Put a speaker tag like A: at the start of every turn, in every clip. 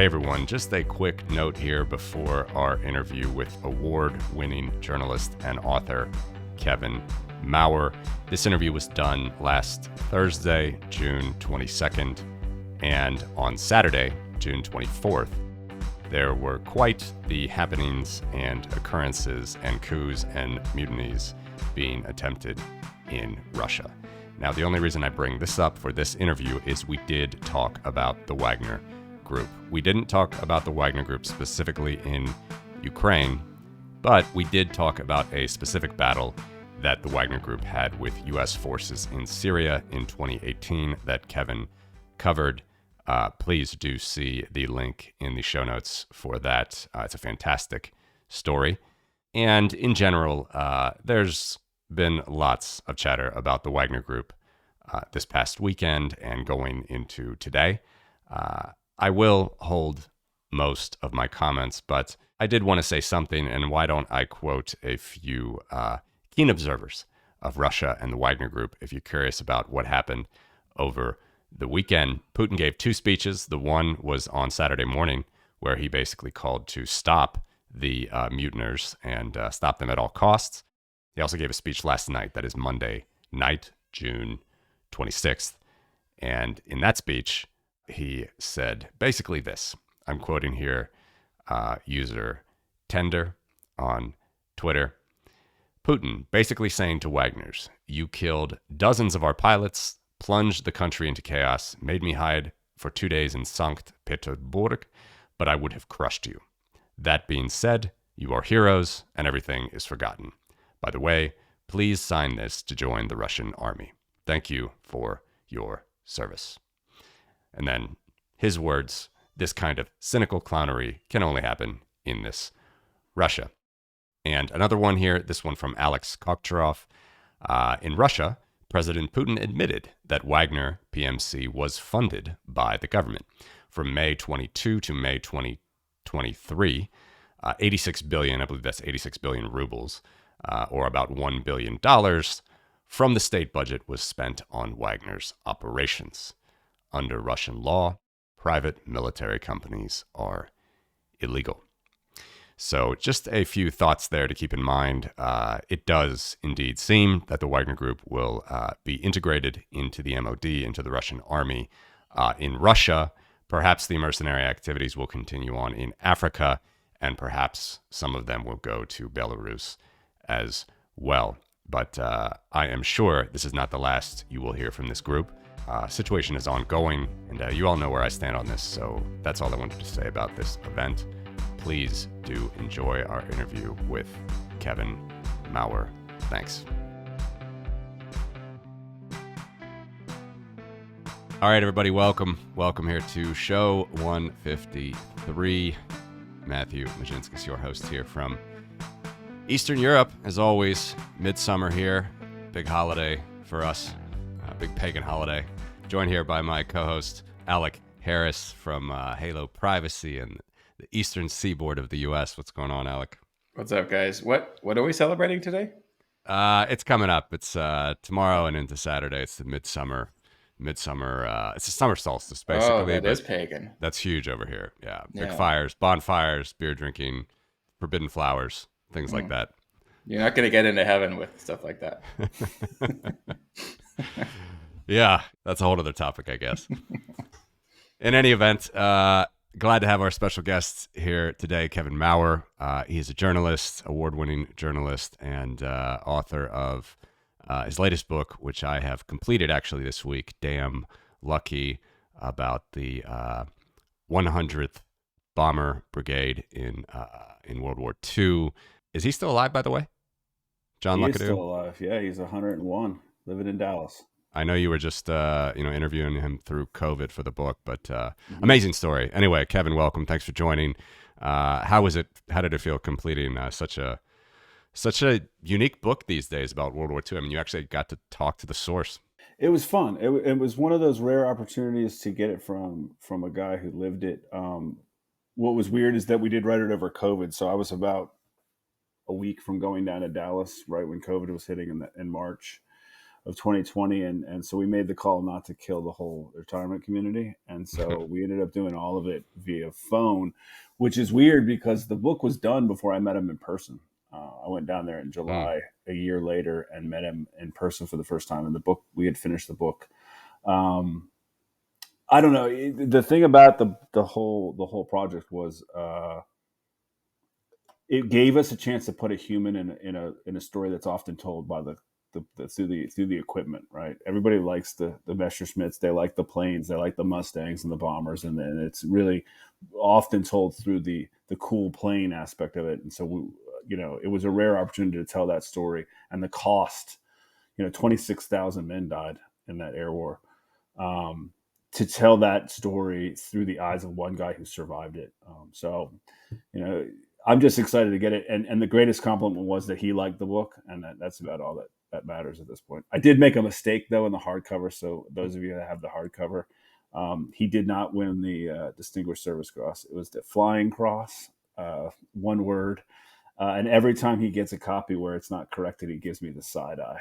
A: everyone, just a quick note here before our interview with award-winning journalist and author Kevin Maurer. This interview was done last Thursday, June 22nd, and on Saturday, June 24th, there were quite the happenings and occurrences and coups and mutinies being attempted in Russia. Now, the only reason I bring this up for this interview is we did talk about the Wagner Group. We didn't talk about the Wagner Group specifically in Ukraine, but we did talk about a specific battle that the Wagner Group had with U.S. forces in Syria in 2018 that Kevin covered. Please do see the link in the show notes for that. It's a fantastic story. And in general, there's been lots of chatter about the Wagner Group this past weekend and going into today. I will hold most of my comments, but I did want to say something, and why don't I quote a few keen observers of Russia and the Wagner Group if you're curious about what happened over the weekend. Putin gave two speeches. The one was on Saturday morning, where he basically called to stop the mutineers and stop them at all costs. He also gave a speech last night, that is Monday night, June 26th. And in that speech, he said basically this. I'm quoting here user Tender on Twitter. Putin basically saying to Wagner's, "You killed dozens of our pilots, plunged the country into chaos, made me hide for 2 days in Sankt Petersburg, but I would have crushed you. That being said, you are heroes and everything is forgotten. By the way, please sign this to join the Russian army. Thank you for your service." And then his words, this kind of cynical clownery can only happen in this Russia. And another one here, this one from Alec in Russia, President Putin admitted that Wagner PMC was funded by the government. From May 22 to May 2023, 86 billion, I believe that's 86 billion rubles, or about $1 billion from the state budget was spent on Wagner's operations. Under Russian law, private military companies are illegal. So just a few thoughts there to keep in mind. It does indeed seem that the Wagner Group will be integrated into the MOD, into the Russian army in Russia. Perhaps the mercenary activities will continue on in Africa, and perhaps some of them will go to Belarus as well. But I am sure this is not the last you will hear from this group. Situation is ongoing, and you all know where I stand on this, so that's all I wanted to say about this event. Please do enjoy our interview with Kevin Maurer. Thanks. All right, everybody, welcome. Welcome here to show 153. Matthew Mezinskis, your host here from Eastern Europe. As always, midsummer here, big holiday for us, big pagan holiday. Joined here by my co-host, Alec Harris from Halo Privacy and the eastern seaboard of the U.S. What's going on, Alec?
B: What's up, guys? What are we celebrating today?
A: It's coming up. It's tomorrow and into Saturday. It's the midsummer. It's the summer solstice, basically.
B: Oh, that is pagan.
A: That's huge over here. Yeah, big fires, bonfires, beer drinking, forbidden flowers, things like that.
B: You're not going to get into heaven with stuff like that.
A: Yeah, that's a whole other topic, I guess. In any event, glad to have our special guest here today, Kevin Maurer. He's a journalist, award-winning journalist, and author of his latest book, which I have completed actually this week, Damn Lucky, about the 100th Bomber Brigade in World War II. Is he still alive, by the way? John Luckadoo?
C: He's still alive. Yeah, he's 101, living in Dallas.
A: I know you were just interviewing him through COVID for the book, but amazing story. Anyway, Kevin, welcome. Thanks for joining. How was it? How did it feel completing such a unique book these days about World War II? I mean, you actually got to talk to the source.
C: It was fun. It was one of those rare opportunities to get it from a guy who lived it. What was weird is that we did write it over COVID, so I was about a week from going down to Dallas right when COVID was hitting in March. of 2020, and so we made the call not to kill the whole retirement community, and so we ended up doing all of it via phone, which is weird because the book was done before I met him in person. I went down there in July a year later and met him in person for the first time. And the book, we had finished the book. I don't know. The thing about the whole project was it gave us a chance to put a human in a story that's often told by the through the equipment, right? Everybody likes the Messerschmitts, they like the planes, they like the Mustangs and the bombers, and then it's really often told through the cool plane aspect of it. And so it was a rare opportunity to tell that story, and the cost. 26,000 men died in that air war. To tell that story through the eyes of one guy who survived it. I'm just excited to get it. And the greatest compliment was that he liked the book, and that's about all that matters at this point. I did make a mistake though in the hardcover. So those of you that have the hardcover, he did not win the Distinguished Service Cross. It was the Flying Cross, one word. And every time he gets a copy where it's not corrected, he gives me the side eye,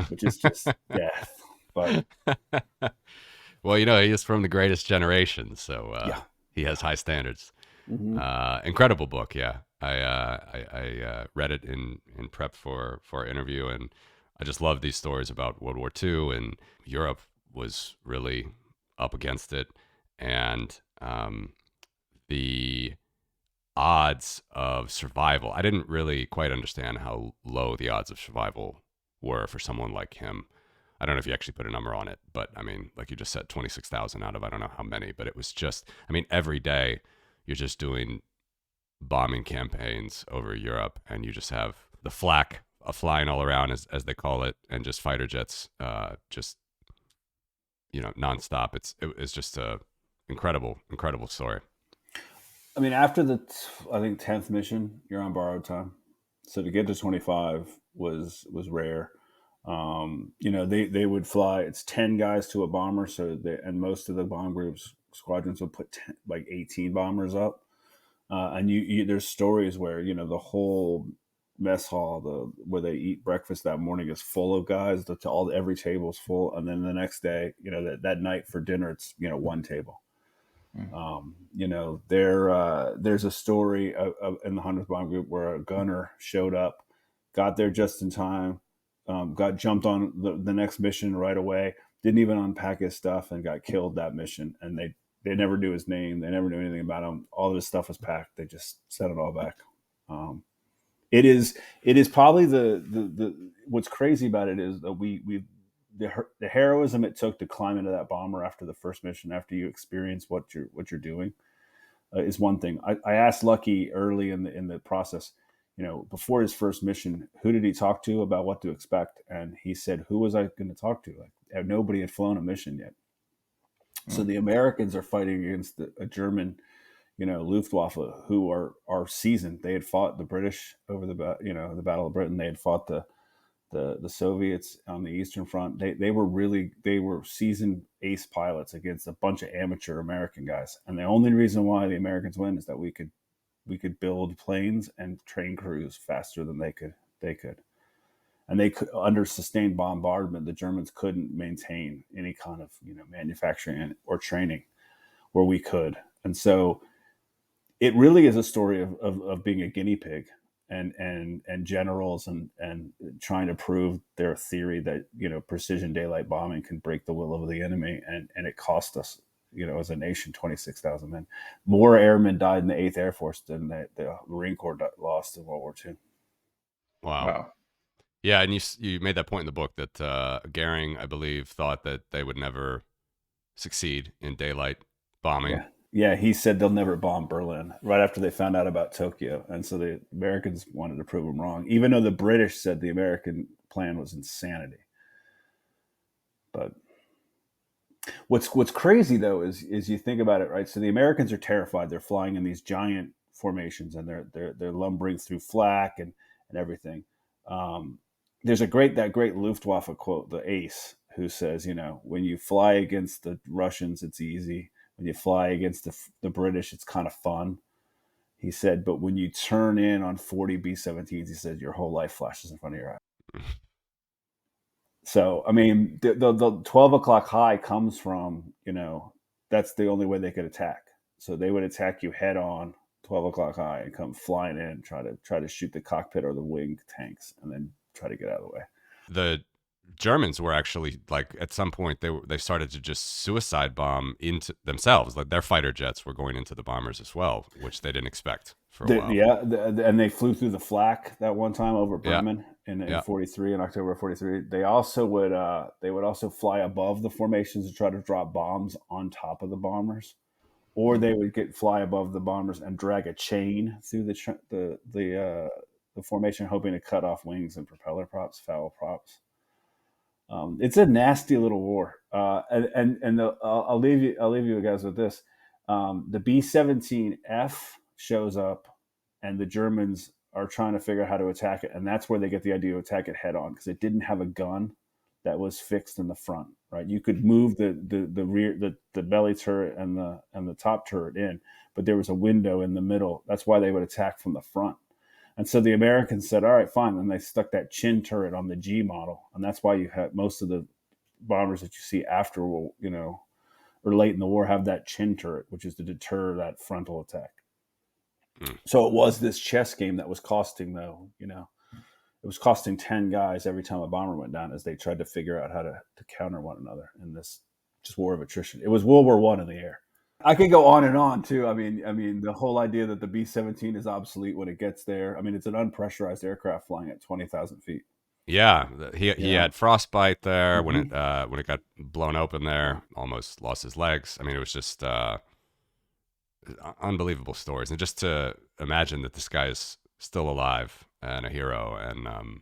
C: which is just death. But
A: well, he is from the greatest generation, so
C: yeah,
A: he has high standards.
C: Mm-hmm.
A: Incredible book, yeah. I read it in prep for our interview, and I just love these stories about World War II, and Europe was really up against it, and the odds of survival. I didn't really quite understand how low the odds of survival were for someone like him. I don't know if you actually put a number on it, but I mean, like you just said, 26,000 out of I don't know how many, but it was just, I mean, every day you're just doing bombing campaigns over Europe, and you just have the flak flying all around, as they call it, and just fighter jets, just nonstop. It's just a incredible story.
C: I mean, after I think 10th mission, you're on borrowed time. So to get to 25 was rare. They would fly. It's 10 guys to a bomber, and most of the bomb groups squadrons would put 18 bombers up. And there's stories where the whole mess hall, where they eat breakfast that morning, is full of guys. Every table is full, and then the next day, that night for dinner, it's one table. There's a story in the 100th Bomb Group where a gunner showed up, got there just in time, got jumped on the next mission right away, didn't even unpack his stuff, and got killed that mission. And they never knew his name. They never knew anything about him. All of his stuff was packed. They just sent it all back. It is probably the what's crazy about it is that the heroism it took to climb into that bomber after the first mission, after you experience what you're doing, is one thing. I asked Lucky early in the process, before his first mission, who did he talk to about what to expect? And he said, who was I going to talk to? Like, nobody had flown a mission yet. So the Americans are fighting against a German, Luftwaffe, who are seasoned. They had fought the British over the Battle of Britain. They had fought the Soviets on the Eastern Front. They were seasoned ace pilots against a bunch of amateur American guys. And the only reason why the Americans win is that we could build planes and train crews faster than they could. And they could, under sustained bombardment, the Germans couldn't maintain any kind of manufacturing or training where we could. And so it really is a story of being a guinea pig and generals and trying to prove their theory that precision daylight bombing can break the will of the enemy, and it cost us as a nation 26,000 men. More airmen died in the 8th Air Force than the Marine Corps lost in World War II.
A: Wow. Yeah, and you made that point in the book that Goering, I believe, thought that they would never succeed in daylight bombing.
C: Yeah, he said they'll never bomb Berlin right after they found out about Tokyo. And so the Americans wanted to prove him wrong, even though the British said the American plan was insanity. But what's crazy, though, is you think about it, right? So the Americans are terrified. They're flying in these giant formations, and they're lumbering through flak and everything. There's that great Luftwaffe quote, the ace, who says, when you fly against the Russians, it's easy. When you fly against the British, it's kind of fun. He said, but when you turn in on 40 B-17s, he said, your whole life flashes in front of your eyes. So, I mean, the 12 o'clock high comes from, that's the only way they could attack. So they would attack you head on, 12 o'clock high, and come flying in, try to shoot the cockpit or the wing tanks, and then try to get out of the way.
A: The Germans were actually like at some point they started to just suicide bomb into themselves. Like their fighter jets were going into the bombers as well, which they didn't expect for a while.
C: And they flew through the flak that one time over
A: Yeah,
C: Bremen in
A: yeah.
C: 43, in October of 43. They also would also fly above the formations to try to drop bombs on top of the bombers, or they would fly above the bombers and drag a chain through the formation, hoping to cut off wings and propeller props, foul props. It's a nasty little war, I'll leave you guys with this. The B-17F shows up, and the Germans are trying to figure out how to attack it, and that's where they get the idea to attack it head on, because it didn't have a gun that was fixed in the front. Right, you could move the rear, the belly turret and the top turret in, but there was a window in the middle. That's why they would attack from the front. And so the Americans said, all right, fine. And they stuck that chin turret on the G model. And that's why you had most of the bombers that you see after, or late in the war, have that chin turret, which is to deter that frontal attack. So it was this chess game that was costing, though, it was costing 10 guys every time a bomber went down, as they tried to figure out how to counter one another in this just war of attrition. It was World War I in the air. I could go on and on too. I mean, the whole idea that the B-17 is obsolete when it gets there. I mean, it's an unpressurized aircraft flying at 20,000 feet.
A: Yeah, he had frostbite there when
C: Mhm.
A: it got blown open there. Almost lost his legs. I mean, it was just unbelievable stories, and just to imagine that this guy is still alive and a hero and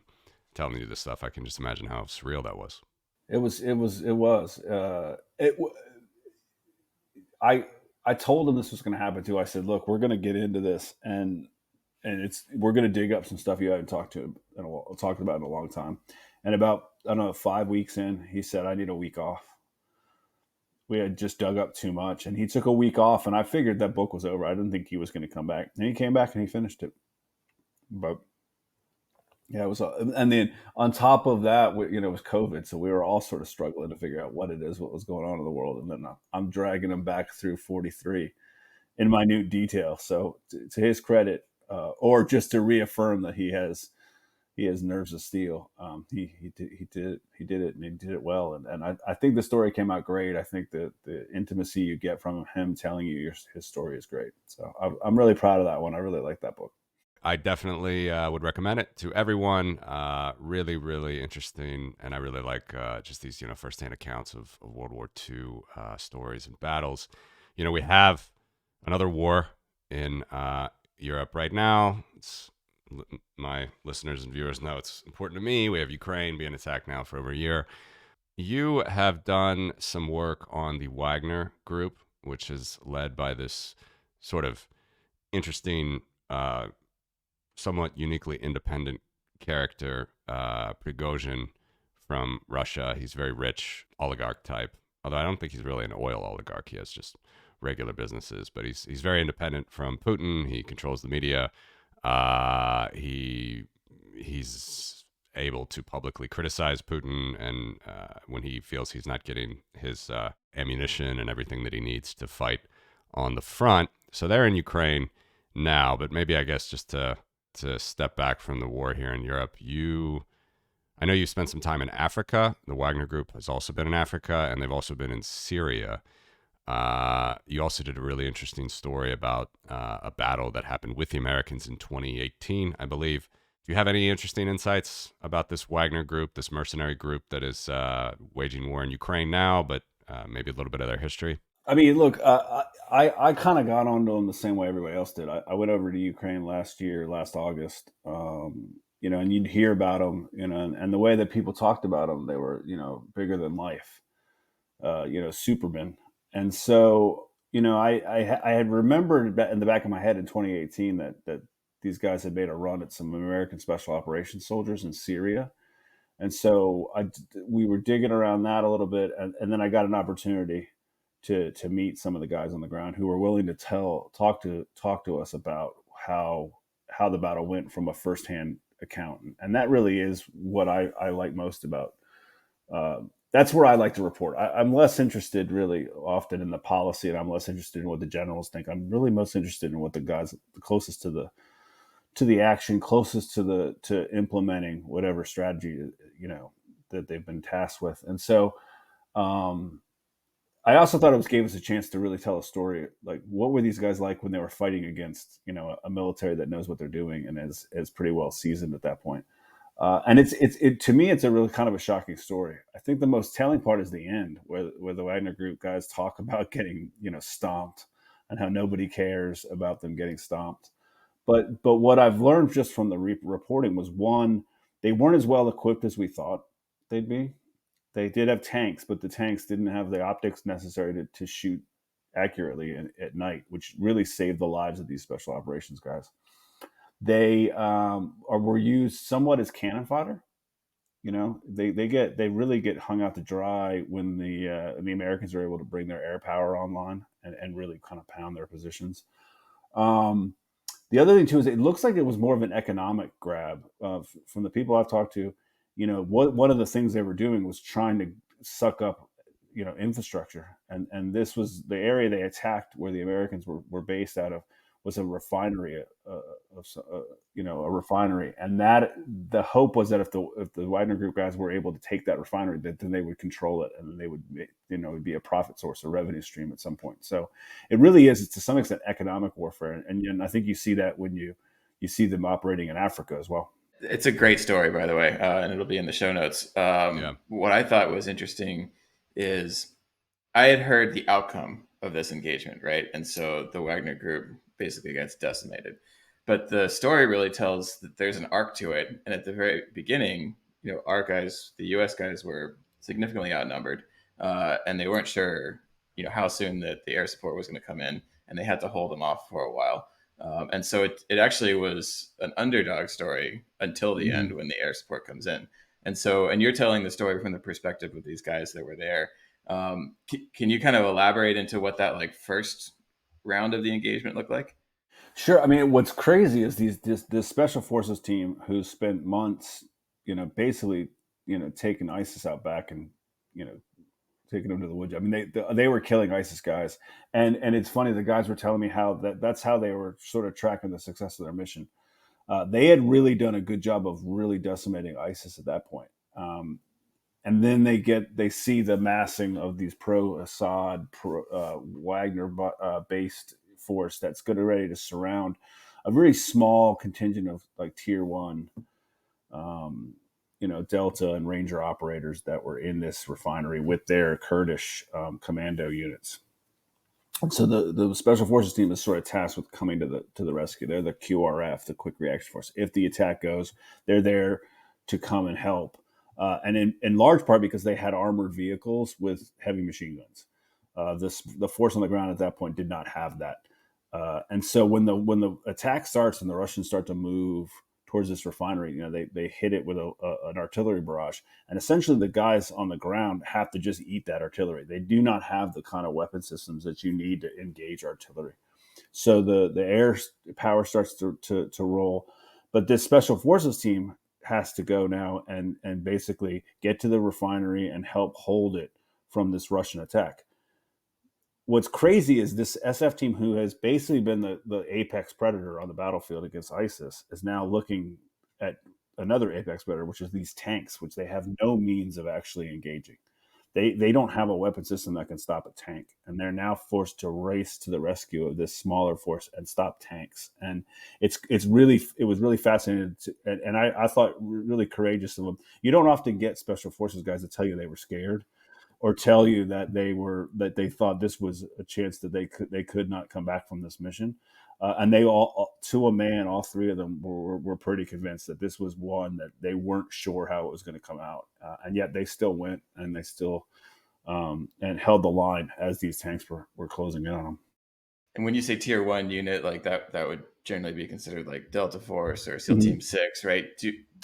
A: telling you this stuff, I can just imagine how surreal that was.
C: It was. I told him this was going to happen too. I said, look, we're going to get into this, and we're going to dig up some stuff you haven't talked about in a long time. And about, I don't know, 5 weeks in, he said, I need a week off. We had just dug up too much, and he took a week off, and I figured that book was over. I didn't think he was going to come back, and he came back and he finished it. But yeah, it was, and then on top of that, it was COVID, so we were all sort of struggling to figure out what was going on in the world, and then I'm dragging him back through 43 in minute detail. So to his credit, or just to reaffirm that he has nerves of steel. He did it, and he did it well. And I think the story came out great. I think that the intimacy you get from him telling you his story is great. So I'm really proud of that one. I really like that book.
A: I definitely would recommend it to everyone. Really, really interesting, and I really like just these firsthand accounts of World War II stories and battles. We have another war in Europe right now. My listeners and viewers know it's important to me. We have Ukraine being attacked now for over a year. You have done some work on the Wagner group, which is led by this sort of interesting, somewhat uniquely independent character, Prigozhin from Russia. He's very rich, oligarch type. Although I don't think he's really an oil oligarch. He has just regular businesses, but he's very independent from Putin. He controls the media. He's able to publicly criticize Putin, and when he feels he's not getting his ammunition and everything that he needs to fight on the front. So they're in Ukraine now, but maybe I guess just to step back from the war here in Europe, I know you spent some time in Africa. The Wagner Group has also been in Africa, and they've also been in Syria. You also did a really interesting story about a battle that happened with the Americans in 2018, I believe. Do you have any interesting insights about this Wagner group, this mercenary group that is waging war in Ukraine now, but maybe a little bit of their history?
C: I mean, look, I kind of got onto them the same way everybody else did. I went over to Ukraine last August, and you'd hear about them, and the way that people talked about them, they were, bigger than life, Superman. And so, I had remembered in the back of my head in 2018 that these guys had made a run at some American special operations soldiers in Syria. And so we were digging around that a little bit. And then I got an opportunity to meet some of the guys on the ground who were willing to talk to us about how the battle went from a firsthand account. And that really is what I like most about That's where I like to report. I'm less interested really often in the policy, and I'm less interested in what the generals think. I'm really most interested in what the guys closest to the action, closest to implementing whatever strategy that they've been tasked with. And so um, I also thought it gave us a chance to really tell a story. Like, what were these guys like when they were fighting against a military that knows what they're doing and is pretty well seasoned at that point. And it to me, it's a really kind of a shocking story. I think the most telling part is the end, where the Wagner Group guys talk about getting stomped and how nobody cares about them getting stomped. But what I've learned just from the reporting was, one, they weren't as well equipped as we thought they'd be. They did have tanks, but the tanks didn't have the optics necessary to shoot accurately at night, which really saved the lives of these special operations guys. They were used somewhat as cannon fodder. They really get hung out to dry when the Americans are able to bring their air power online and really kind of pound their positions. Um, the other thing too is it looks like it was more of an economic grab from the people I've talked to. One of the things they were doing was trying to suck up infrastructure, and this was the area they attacked where the Americans were based out of, was a refinery, a refinery, and that the hope was that if the Wagner Group guys were able to take that refinery, then they would control it, and then they would it would be a profit source, a revenue stream at some point. So it really is, to some extent, economic warfare, and I think you see that when you see them operating in Africa as well.
B: It's a great story, by the way, and it'll be in the show notes.
A: Yeah.
B: What I thought was interesting is I had heard the outcome of this engagement, right? And so the Wagner Group basically gets decimated. But the story really tells that there's an arc to it. And at the very beginning, our guys, the US guys, were significantly outnumbered. And they weren't sure, how soon that the air support was going to come in. And they had to hold them off for a while. And so it actually was an underdog story until the end when the air support comes in. And you're telling the story from the perspective of these guys that were there. Can you kind of elaborate into what that first round of the engagement looked like?
C: Sure. I mean, what's crazy is this special forces team who spent months, basically, taking ISIS out back and, taking them to the woods. I mean, they were killing ISIS guys, and it's funny. The guys were telling me how that's how they were sort of tracking the success of their mission. They had really done a good job of really decimating ISIS at that point. And then they see the massing of these pro-Assad, Wagner based force that's good and ready to surround a very small contingent of tier one, Delta and Ranger operators that were in this refinery with their Kurdish commando units. And so the special forces team is sort of tasked with coming to the rescue. They're the QRF, the Quick Reaction Force. If the attack goes, they're there to come and help. And in large part because they had armored vehicles with heavy machine guns. The force on the ground at that point did not have that. And so when the attack starts and the Russians start to move towards this refinery, they hit it with an artillery barrage, and essentially the guys on the ground have to just eat that artillery. They do not have the kind of weapon systems that you need to engage artillery. So the air power starts to roll, but this special forces team has to go now and basically get to the refinery and help hold it from this Russian attack. What's crazy is this SF team, who has basically been the apex predator on the battlefield against ISIS, is now looking at another apex predator, which is these tanks, which they have no means of actually engaging. They don't have a weapon system that can stop a tank, and they're now forced to race to the rescue of this smaller force and stop tanks. And it was really fascinating and I thought really courageous of them. You don't often get special forces guys to tell you they were scared, or tell you that they thought this was a chance that they could not come back from this mission. And they all, to a man, all three of them were pretty convinced that this was one that they weren't sure how it was going to come out, and yet they still went and they still and held the line as these tanks were closing in on them.
B: And when you say tier one unit, like that would generally be considered like Delta Force or SEAL
C: Mhm.
B: Team 6, right?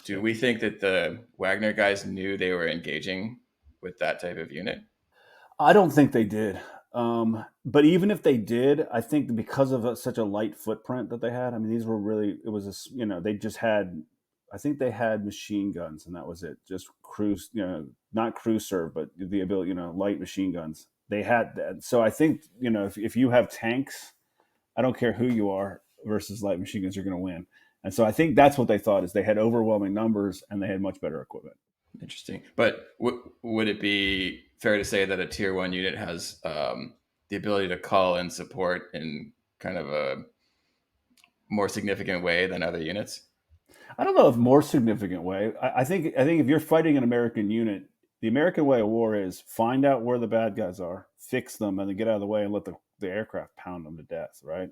B: Do we think that the Wagner guys knew they were engaging with that type of unit?
C: I don't think they did. But even if they did, I think because of such a light footprint that they had, I mean, they just had, I think they had machine guns and that was it. Just cruise, not crew serve, but the ability, light machine guns. They had that. So I think, if you have tanks, I don't care who you are versus light machine guns, you're going to win. And so I think that's what they thought, is they had overwhelming numbers and they had much better equipment.
B: Interesting. But would it be fair to say that a tier 1 unit has the ability to call in support in kind of a more significant way than other units?
C: I don't know if more significant way. I think if you're fighting an American unit, the American way of war is find out where the bad guys are, fix them, and then get out of the way and let the aircraft pound them to death, right?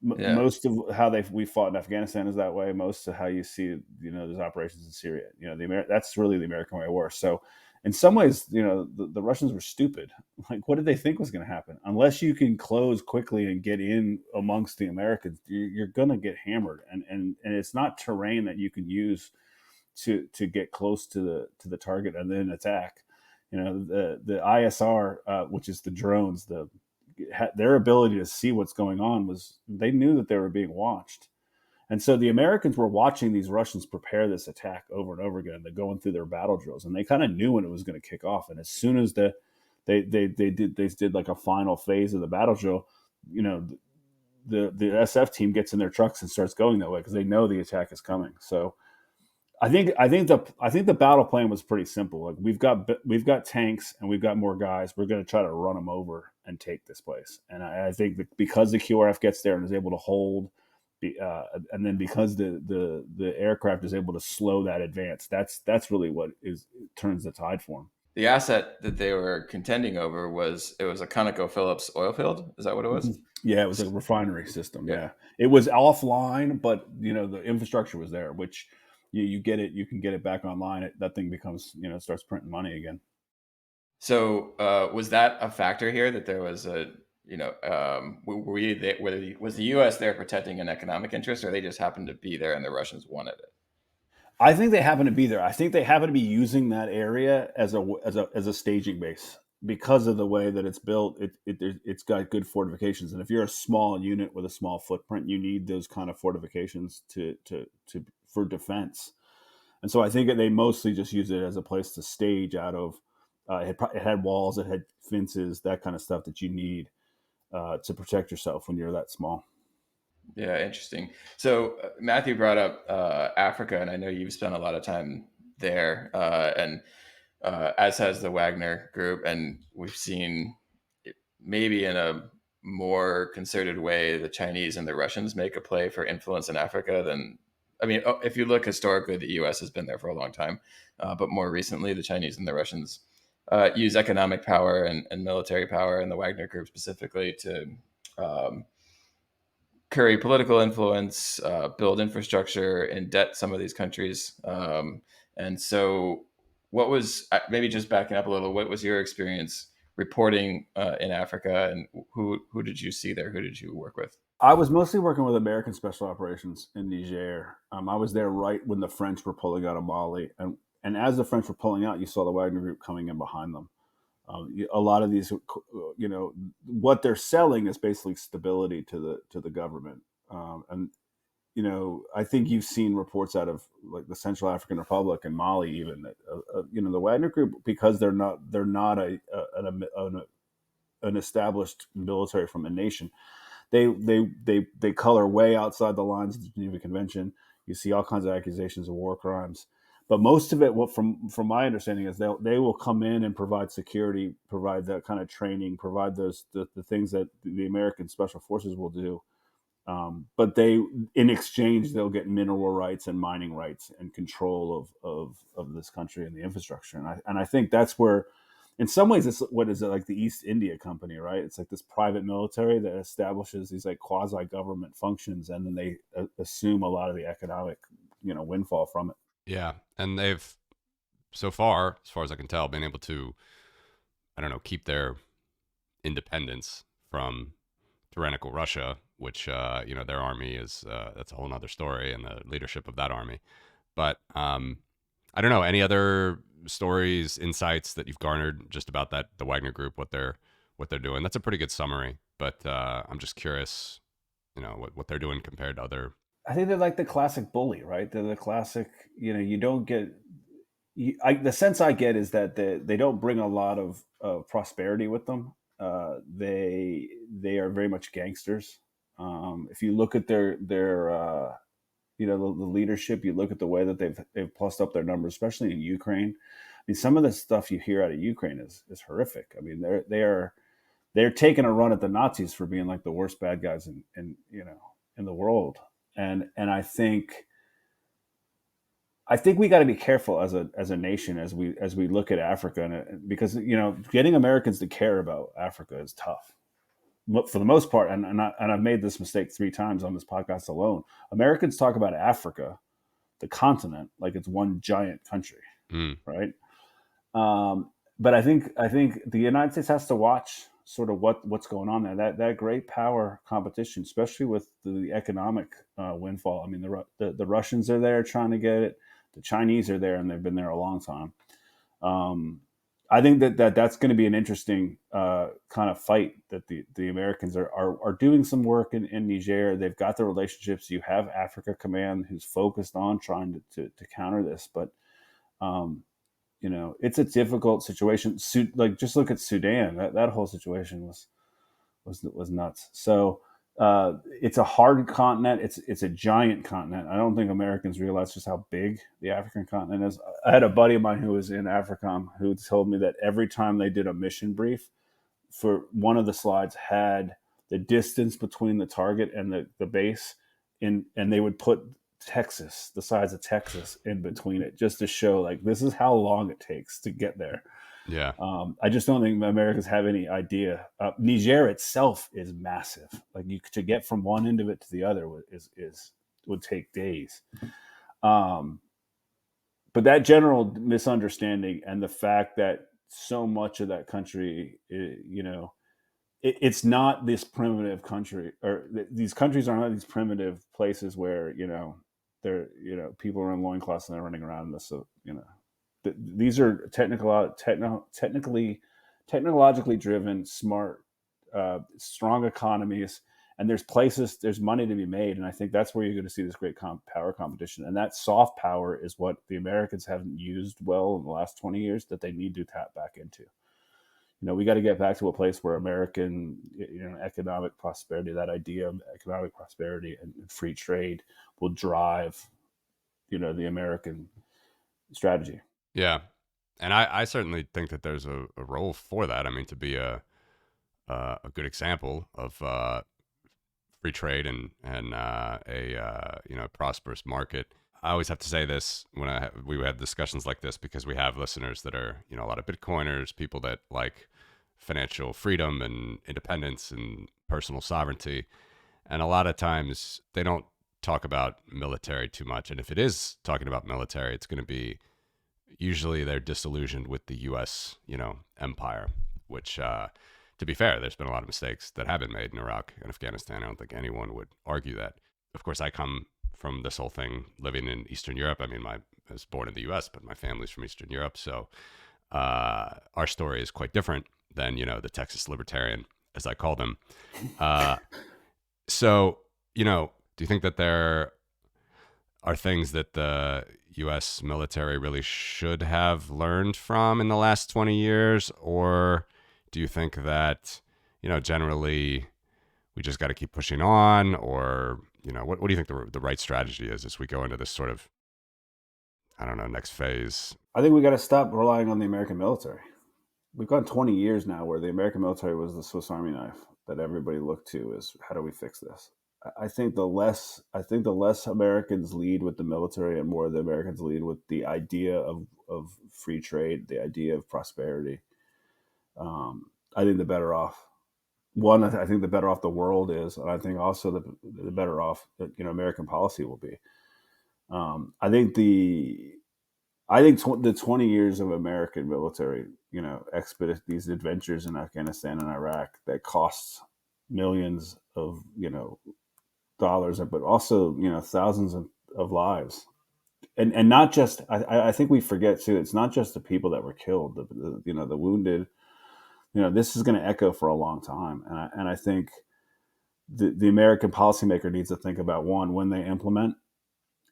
B: Yeah.
C: Most of how we fought in Afghanistan is that way. Most of how you see, there's operations in Syria. That's really the American way of war. So, in some ways, the Russians were stupid. Like, what did they think was going to happen? Unless you can close quickly and get in amongst the Americans, you're going to get hammered. And it's not terrain that you can use to get close to the target and then attack. The ISR, which is the drones, their ability to see what's going on was, they knew that they were being watched. And so the Americans were watching these Russians prepare this attack over and over again. They're going through their battle drills, and they kind of knew when it was going to kick off. And as soon as they did like a final phase of the battle drill, the SF team gets in their trucks and starts going that way because they know the attack is coming. So I think the battle plan was pretty simple. Like, we've got tanks and we've got more guys. We're going to try to run them over and take this place. And I think that because the QRF gets there and is able to hold, and then because the aircraft is able to slow that advance, that's really what turns the tide for them.
B: The asset that they were contending over was a ConocoPhillips oil field. Is that what it was?
C: Yeah, it was a refinery system. Yeah, it was offline, but the infrastructure was there, which you get it. You can get it back online. That thing becomes, starts printing money again.
B: So was that a factor here, that there was was the U.S. there protecting an economic interest, or they just happened to be there and the Russians wanted it?
C: I think they happen to be there. I think they happen to be using that area as a staging base because of the way that it's built. It's got good fortifications, and if you're a small unit with a small footprint, you need those kind of fortifications for defense. And so I think they mostly just use it as a place to stage out of. It had walls, it had fences, that kind of stuff that you need to protect yourself when you're that small.
B: Yeah, interesting. So Matthew brought up Africa, and I know you've spent a lot of time there, and as has the Wagner group, and we've seen, maybe in a more concerted way, the Chinese and the Russians make a play for influence in Africa than, if you look historically, the U.S. has been there for a long time, but more recently, the Chinese and the Russians use economic power and military power, and the Wagner group specifically, to curry political influence, build infrastructure, and debt some of these countries. And so, what was, maybe just backing up a little, what was your experience reporting in Africa, and who did you see there? Who did you work with?
C: I was mostly working with American Special Operations in Niger. I was there right when the French were pulling out of Mali, and as the French were pulling out, you saw the Wagner group coming in behind them. A lot of these, what they're selling is basically stability to the government, and I think you've seen reports out of like the Central African Republic and Mali, even that the Wagner group, because they're not an established military from a nation. They color way outside the lines of the Geneva Convention. You see all kinds of accusations of war crimes, but most of it, from my understanding, is they will come in and provide security, provide that kind of training, provide the things that the American Special Forces will do. But in exchange, they'll get mineral rights and mining rights and control of this country and the infrastructure. And I think that's where, in some ways, it's what is it, like the East India Company, right? It's like this private military that establishes these like quasi government functions, and then they assume a lot of the economic, windfall from it.
A: Yeah, and they've, so far as I can tell, been able to, I don't know, keep their independence from tyrannical Russia, which their army is, that's a whole nother story, and the leadership of that army. But I don't know, any other stories, insights that you've garnered just about the Wagner group, what they're doing? That's a pretty good summary, but I'm just curious, what they're doing compared to other.
C: I think they're like the classic bully, right? They're the classic, you don't get the sense I get is that they don't bring a lot of prosperity with them. They are very much gangsters. If you look at their the leadership, you look at the way that they've plussed up their numbers, especially in Ukraine. I mean, some of the stuff you hear out of Ukraine is horrific. I mean, they're taking a run at the Nazis for being like the worst bad guys in the world, and I think we got to be careful as a nation as we look at Africa, because getting Americans to care about Africa is tough for the most part. And I've made this mistake 3 times on this podcast alone. Americans talk about Africa, the continent, like it's one giant country, right? But I think the United States has to watch sort of what's going on there. That great power competition, especially with the economic windfall. I mean, the Russians are there trying to get it. The Chinese are there, and they've been there a long time. I think that's going to be an interesting kind of fight. That the Americans are doing some work in Niger. They've got the relationships. You have Africa Command, who's focused on trying to counter this, but it's a difficult situation. Like, just look at Sudan. That whole situation was nuts. So it's a hard continent. It's a giant continent. I don't think Americans realize just how big the African continent is. I had a buddy of mine who was in AFRICOM who told me that every time they did a mission brief, for one of the slides had the distance between the target and the base, and they would put Texas, the size of Texas, in between it, just to show like this is how long it takes to get there.
A: Yeah.
C: I just don't think Americans have any idea. Niger itself is massive. Like, to get from one end of it to the other would take days. But that general misunderstanding and the fact that so much of that country, it's not this primitive country, or these countries are not these primitive places where they're people are in loincloths and they're running around this. So these are technologically driven, smart, strong economies, and there's money to be made. And I think that's where you're going to see this great power competition. And that soft power is what the Americans haven't used well in the last 20 years that they need to tap back into. We got to get back to a place where American economic prosperity, that idea of economic prosperity and free trade, will drive the American strategy.
A: Yeah. And I certainly think that there's a role for that. I mean, to be a good example of free trade and a prosperous market. I always have to say this when we have discussions like this, because we have listeners that are a lot of Bitcoiners, people that like financial freedom and independence and personal sovereignty, and a lot of times they don't talk about military too much. And if it is talking about military, it's going to be usually they're disillusioned with the U.S. empire, which, to be fair, there's been a lot of mistakes that have been made in Iraq and Afghanistan. I don't think anyone would argue that. Of course, I come from this whole thing living in Eastern Europe. I mean, I was born in the U.S., but my family's from Eastern Europe, so our story is quite different than the Texas libertarian, as I call them. So do you think that there are things that the U.S. military really should have learned from in the last 20 years? Or do you think that, generally we just got to keep pushing on? Or, what do you think the right strategy is as we go into this sort of, I don't know, next phase?
C: I think we got to stop relying on the American military. We've gone 20 years now where the American military was the Swiss Army knife that everybody looked to as how do we fix this? I think the less Americans lead with the military and more the Americans lead with the idea of free trade, the idea of prosperity, I think the better off. One, I think the better off the world is, and I think also the better off that American policy will be. I think the 20 years of American military, these adventures in Afghanistan and Iraq that costs millions of dollars, but also thousands of lives, and not just. I think we forget too. It's not just the people that were killed, the wounded. This is going to echo for a long time, and I think the American policymaker needs to think about, one, when they implement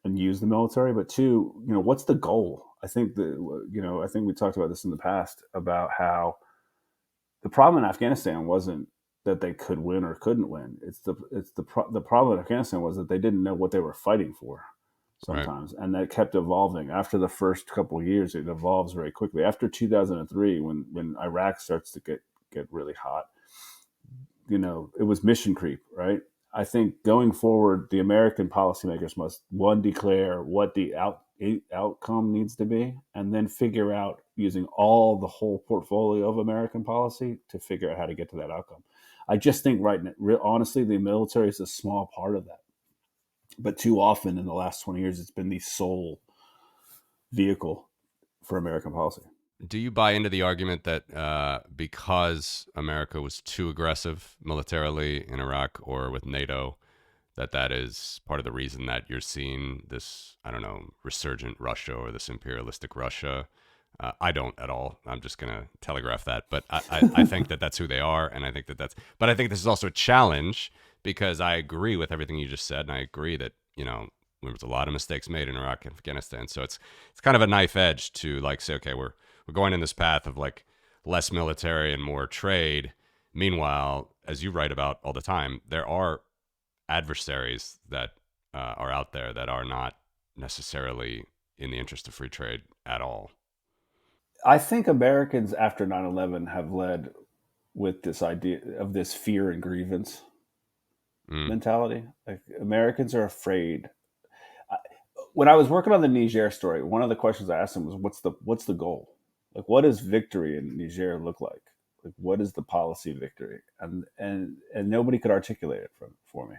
C: and use the military, but two, what's the goal? I think I think we talked about this in the past about how the problem in Afghanistan wasn't that they could win or couldn't win. The problem in Afghanistan was that they didn't know what they were fighting for
A: Right.
C: sometimes, and that kept evolving. After the first couple of years, it evolves very quickly. After 2003, when Iraq starts to get really hot, it was mission creep, right? I think going forward, the American policymakers must one declare what the outcome needs to be, and then figure out using all the whole portfolio of American policy to figure out how to get to that outcome. I just think right now, honestly, the military is a small part of that. But too often in the last 20 years, it's been the sole vehicle for American policy.
A: Do you buy into the argument that because America was too aggressive militarily in Iraq or with NATO, that is part of the reason that you're seeing this, I don't know, resurgent Russia or this imperialistic Russia? I don't at all. I'm just going to telegraph that. But I think that that's who they are. And I think but I think this is also a challenge because I agree with everything you just said. And I agree that, there was a lot of mistakes made in Iraq and Afghanistan. So it's kind of a knife edge to like say, okay, we're going in this path of like less military and more trade. Meanwhile, as you write about all the time, there are adversaries that are out there that are not necessarily in the interest of free trade at all.
C: I think Americans after 9/11 have led with this idea of this fear and grievance mentality. Like Americans are afraid. When I was working on the Niger story, one of the questions I asked them was, "What's the goal? Like, what does victory in Niger look like? Like, what is the policy victory?" And nobody could articulate it for me.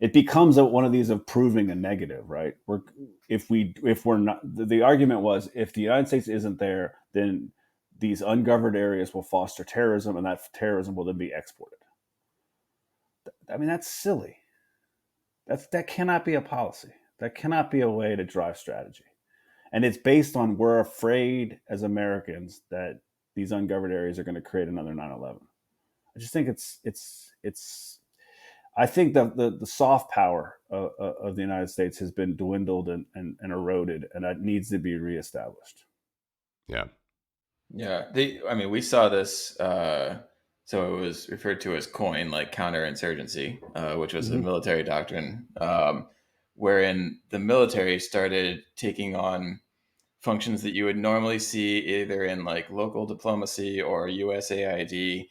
C: It becomes one of these of proving a negative, right? If we're not, the argument was if the United States isn't there, then these ungoverned areas will foster terrorism, and that terrorism will then be exported. I mean, that's silly. That cannot be a policy. That cannot be a way to drive strategy. And it's based on we're afraid as Americans that these ungoverned areas are going to create another 9/11. I just think it's. I think the soft power of the United States has been dwindled and eroded, and that needs to be reestablished.
A: Yeah.
B: Yeah. We saw this. So it was referred to as COIN, like counterinsurgency, which was a military doctrine, wherein the military started taking on functions that you would normally see either in like local diplomacy or USAID,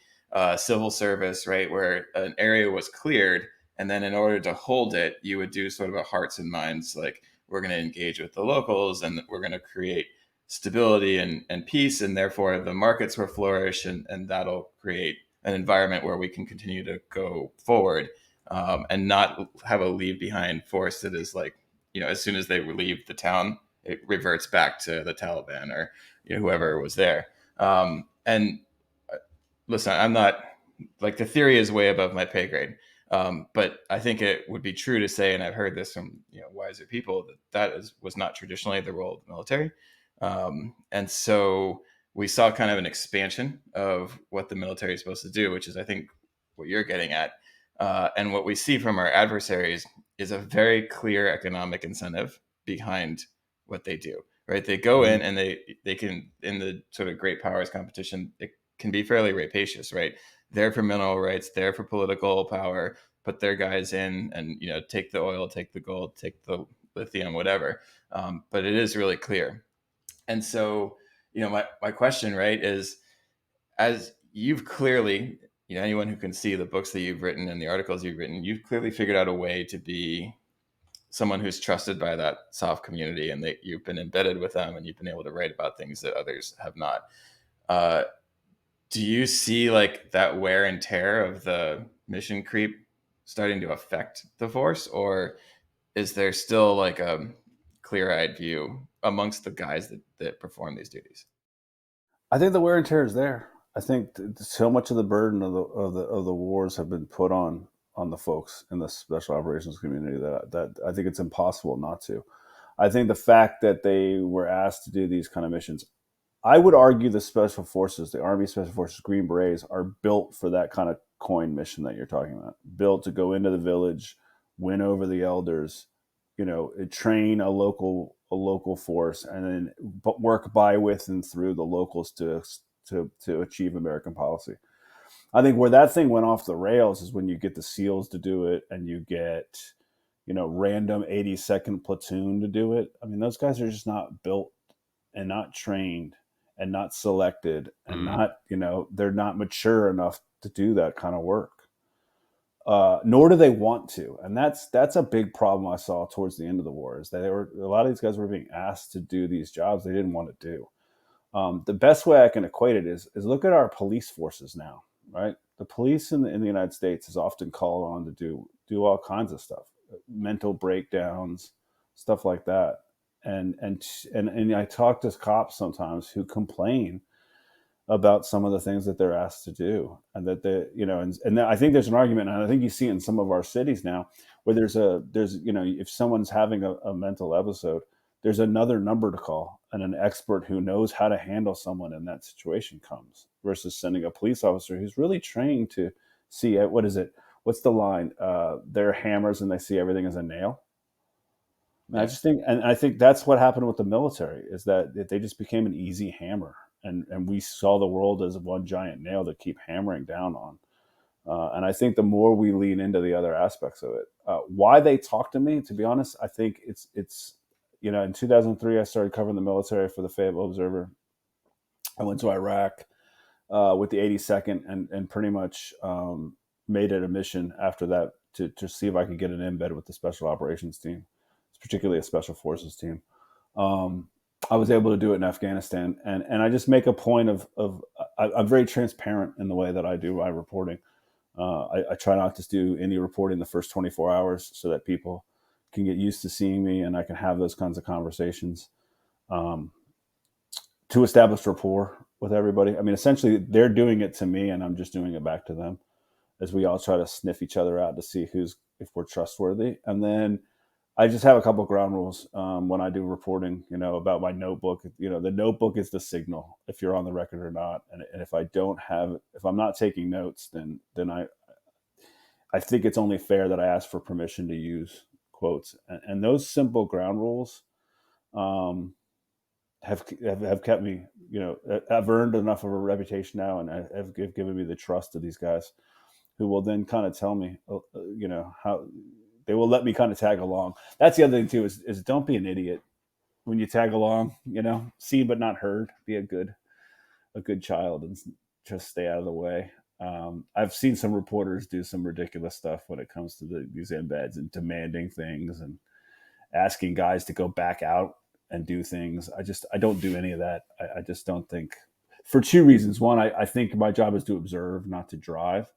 B: civil service, right, where an area was cleared, and then in order to hold it, you would do sort of a hearts and minds, like we're going to engage with the locals and we're going to create stability and peace, and therefore the markets will flourish, and that'll create an environment where we can continue to go forward, and not have a leave behind force that is like, as soon as they leave the town, it reverts back to the Taliban or whoever was there. And listen, I'm not like, the theory is way above my pay grade, but I think it would be true to say, and I've heard this from wiser people, that was not traditionally the role of the military, and so we saw kind of an expansion of what the military is supposed to do, which is, I think, what you're getting at. And what we see from our adversaries is a very clear economic incentive behind what they do, right? They go in and they can, in the sort of great powers competition, it can be fairly rapacious, right? They're for mineral rights, they're for political power, put their guys in and, take the oil, take the gold, take the lithium, whatever. But it is really clear. And so, my question, right, is, as you've clearly, anyone who can see the books that you've written and the articles you've written, you've clearly figured out a way to be someone who's trusted by that soft community, and that you've been embedded with them and you've been able to write about things that others have not. Do you see like that wear and tear of the mission creep starting to affect the force, or is there still like a clear-eyed view amongst the guys that perform these duties?
C: I think the wear and tear is there. I think so much of the burden of the wars have been put on the folks in the special operations community that I think it's impossible not to. I think the fact that they were asked to do these kind of missions, I would argue the special forces, the Army Special Forces, Green Berets, are built for that kind of COIN mission that you're talking about. Built to go into the village, win over the elders, train a local force, and then work by, with, and through the locals to achieve American policy. I think where that thing went off the rails is when you get the SEALs to do it, and you get random 82nd platoon to do it. I mean, those guys are just not built and not trained and not selected and not they're not mature enough to do that kind of work. Nor do they want to, and that's a big problem I saw towards the end of the war. Is that a lot of these guys were being asked to do these jobs they didn't want to do. The best way I can equate it is look at our police forces now, right? The police in the United States is often called on to do all kinds of stuff, mental breakdowns, stuff like that. And I talk to cops sometimes who complain about some of the things that they're asked to do, and that and I think there's an argument, and I think you see it in some of our cities now, where there's if someone's having a mental episode, there's another number to call, and an expert who knows how to handle someone in that situation comes, versus sending a police officer who's really trained to see what's the line? They're hammers and they see everything as a nail. And I think that's what happened with the military, is that they just became an easy hammer, and we saw the world as one giant nail to keep hammering down on. And I think the more we lean into the other aspects of it, why they talk to me, to be honest, I think it's in 2003 I started covering the military for the Fayetteville Observer. I went to Iraq with the 82nd, and pretty much made it a mission after that to see if I could get an embed with the Special Operations team, particularly a Special Forces team. I was able to do it in Afghanistan, and I just make a point of I'm very transparent in the way that I do my reporting. I try not to do any reporting the first 24 hours so that people can get used to seeing me, and I can have those kinds of conversations to establish rapport with everybody. I mean, essentially, they're doing it to me, and I'm just doing it back to them, as we all try to sniff each other out to see if we're trustworthy. And then I just have a couple of ground rules when I do reporting, about my notebook. The notebook is the signal if you're on the record or not. And if I'm not taking notes, then I think it's only fair that I ask for permission to use quotes. And those simple ground rules have kept me, I've earned enough of a reputation now, and have given me the trust of these guys, who will then kind of tell me, how they will let me kind of tag along. That's the other thing too, is don't be an idiot when you tag along, seen but not heard. Be a good child and just stay out of the way. I've seen some reporters do some ridiculous stuff when it comes to these embeds, and demanding things and asking guys to go back out and do things. I don't do any of that. I just don't think, for two reasons. One, I think my job is to observe, not to drive.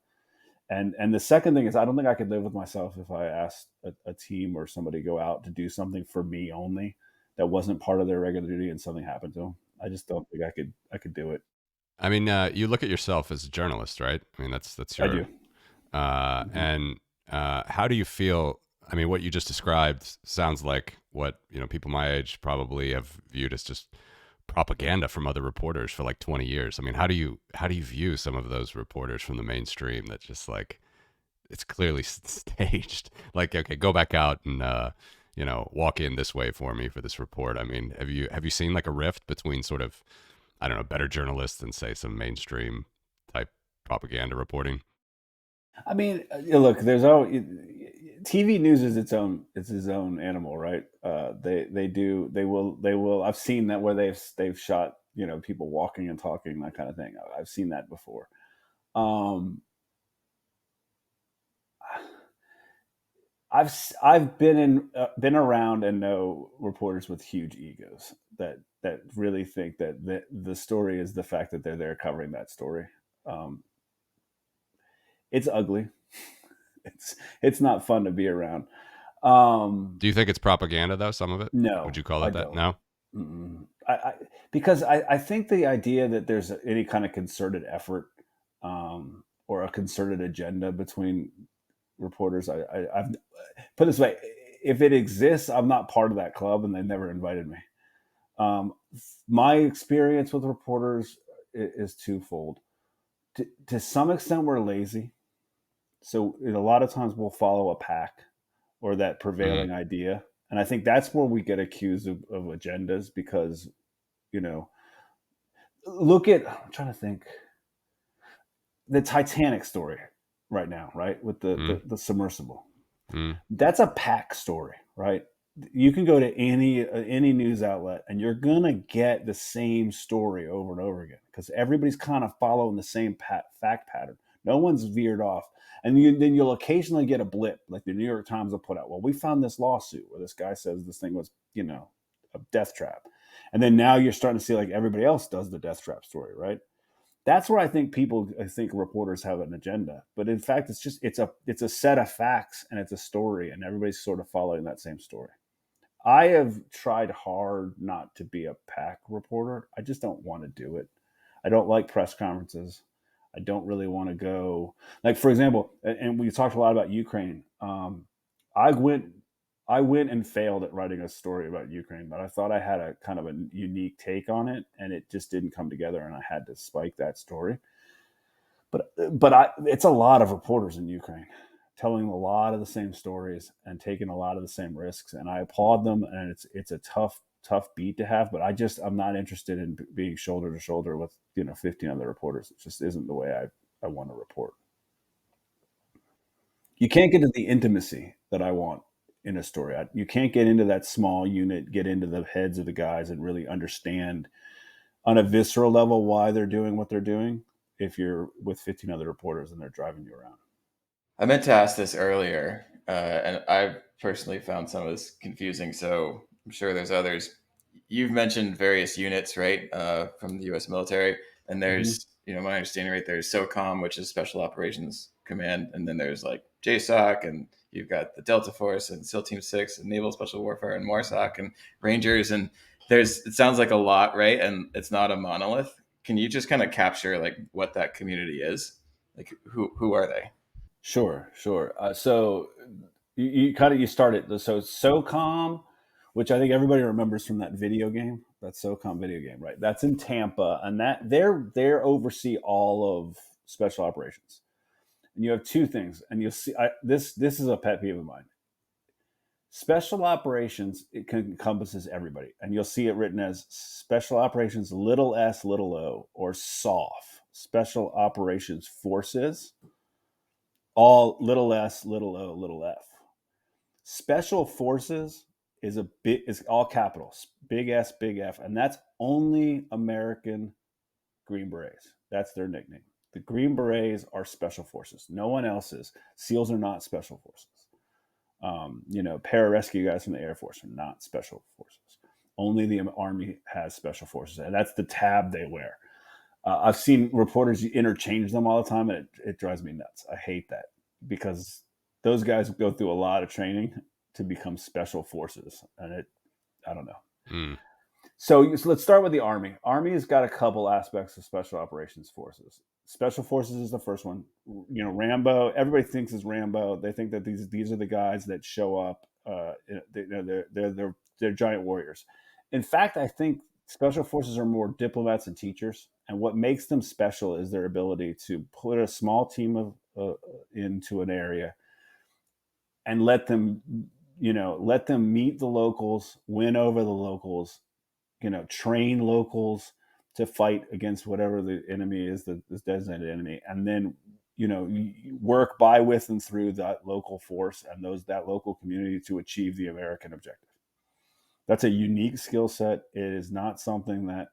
C: And the second thing is, I don't think I could live with myself if I asked a team or somebody to go out to do something for me only that wasn't part of their regular duty, and something happened to them. I just don't think I could do it.
A: I mean, you look at yourself as a journalist, right? I mean, that's your.
C: I do.
A: And how do you feel? I mean, what you just described sounds like what people my age probably have viewed as just propaganda from other reporters for like 20 years. I mean, how do you view some of those reporters from the mainstream that just like, it's clearly staged? Like, okay, go back out and walk in this way for me for this report. I mean, have you seen like a rift between sort of, I don't know, better journalists and say some mainstream type propaganda reporting?
C: I mean, look, there's always, TV news is its own animal, right? They will. I've seen that where they've shot people walking and talking, that kind of thing. I've seen that before. I've been around and know reporters with huge egos that really think that the story is the fact that they're there covering that story. It's ugly. It's not fun to be around.
A: Do you think it's propaganda though? Some of it?
C: No.
A: Would you call it that? No.
C: Because I think the idea that there's any kind of concerted effort or a concerted agenda between reporters, I've put it this way: if it exists, I'm not part of that club, and they never invited me. My experience with reporters is twofold. To some extent, we're lazy. So a lot of times we'll follow a pack or that prevailing idea, And I think that's where we get accused of agendas because, look at, I'm trying to think, the Titanic story right now, right? With the submersible. That's a PAC story, right? You can go to any news outlet and you're going to get the same story over and over again because everybody's kind of following the same fact pattern. No one's veered off. And then you'll occasionally get a blip, like the New York Times will put out, well, we found this lawsuit where this guy says this thing was, a death trap. And then now you're starting to see like everybody else does the death trap story, right? That's where I think reporters have an agenda, but in fact, it's a set of facts and it's a story, and everybody's sort of following that same story. I have tried hard not to be a PAC reporter. I just don't want to do it. I don't like press conferences. I don't really want to go. Like, for example, and we talked a lot about Ukraine. I went and failed at writing a story about Ukraine, but I thought I had a kind of a unique take on it, and it just didn't come together, and I had to spike that story. But it's a lot of reporters in Ukraine telling a lot of the same stories and taking a lot of the same risks, and I applaud them. And it's a tough beat to have, but I'm not interested in being shoulder to shoulder with 15 other reporters. It just isn't the way I want to report. You can't get to the intimacy that I want in a story. You can't get into that small unit, get into the heads of the guys and really understand on a visceral level why they're doing what they're doing if you're with 15 other reporters and they're driving you around.
B: I meant to ask this earlier, and I personally found some of this confusing, so I'm sure there's others. You've mentioned various units, right, from the U.S. military, and there's, my understanding, right, there's SOCOM, which is Special Operations Command, and then there's like JSOC, and you've got the Delta Force and SEAL Team 6 and Naval Special Warfare and MORSOC and Rangers, and it sounds like a lot, right? And it's not a monolith. Can you just kind of capture like what that community is? Like who are they?
C: Sure. So you started. So SOCOM, which I think everybody remembers from that video game, that SOCOM video game, right? That's in Tampa, and that they're oversee all of special operations. And you have two things, and you'll see this is a pet peeve of mine. Special operations, it encompasses everybody, and you'll see it written as special operations little s little o, or SOF, special operations forces, all little s little o little f. Special forces is all capitals, big S big F, and that's only American Green Berets. That's their nickname. The Green Berets are special forces. No one else is. SEALs are not special forces. Pararescue guys from the Air Force are not special forces. Only the Army has special forces, and that's the tab they wear. I've seen reporters interchange them all the time, and it drives me nuts. I hate that because those guys go through a lot of training to become special forces, and I don't know. So let's start with the Army. Army has got a couple aspects of special operations forces. Special forces is the first one. Rambo. Everybody thinks is Rambo. They think that these are the guys that show up. They're giant warriors. In fact, I think special forces are more diplomats and teachers. And what makes them special is their ability to put a small team into an area and let them meet the locals, win over the locals, train locals to fight against whatever the enemy is, the designated enemy, and then work by, with, and through that local force and that local community to achieve the American objective. That's a unique skill set. It is not something that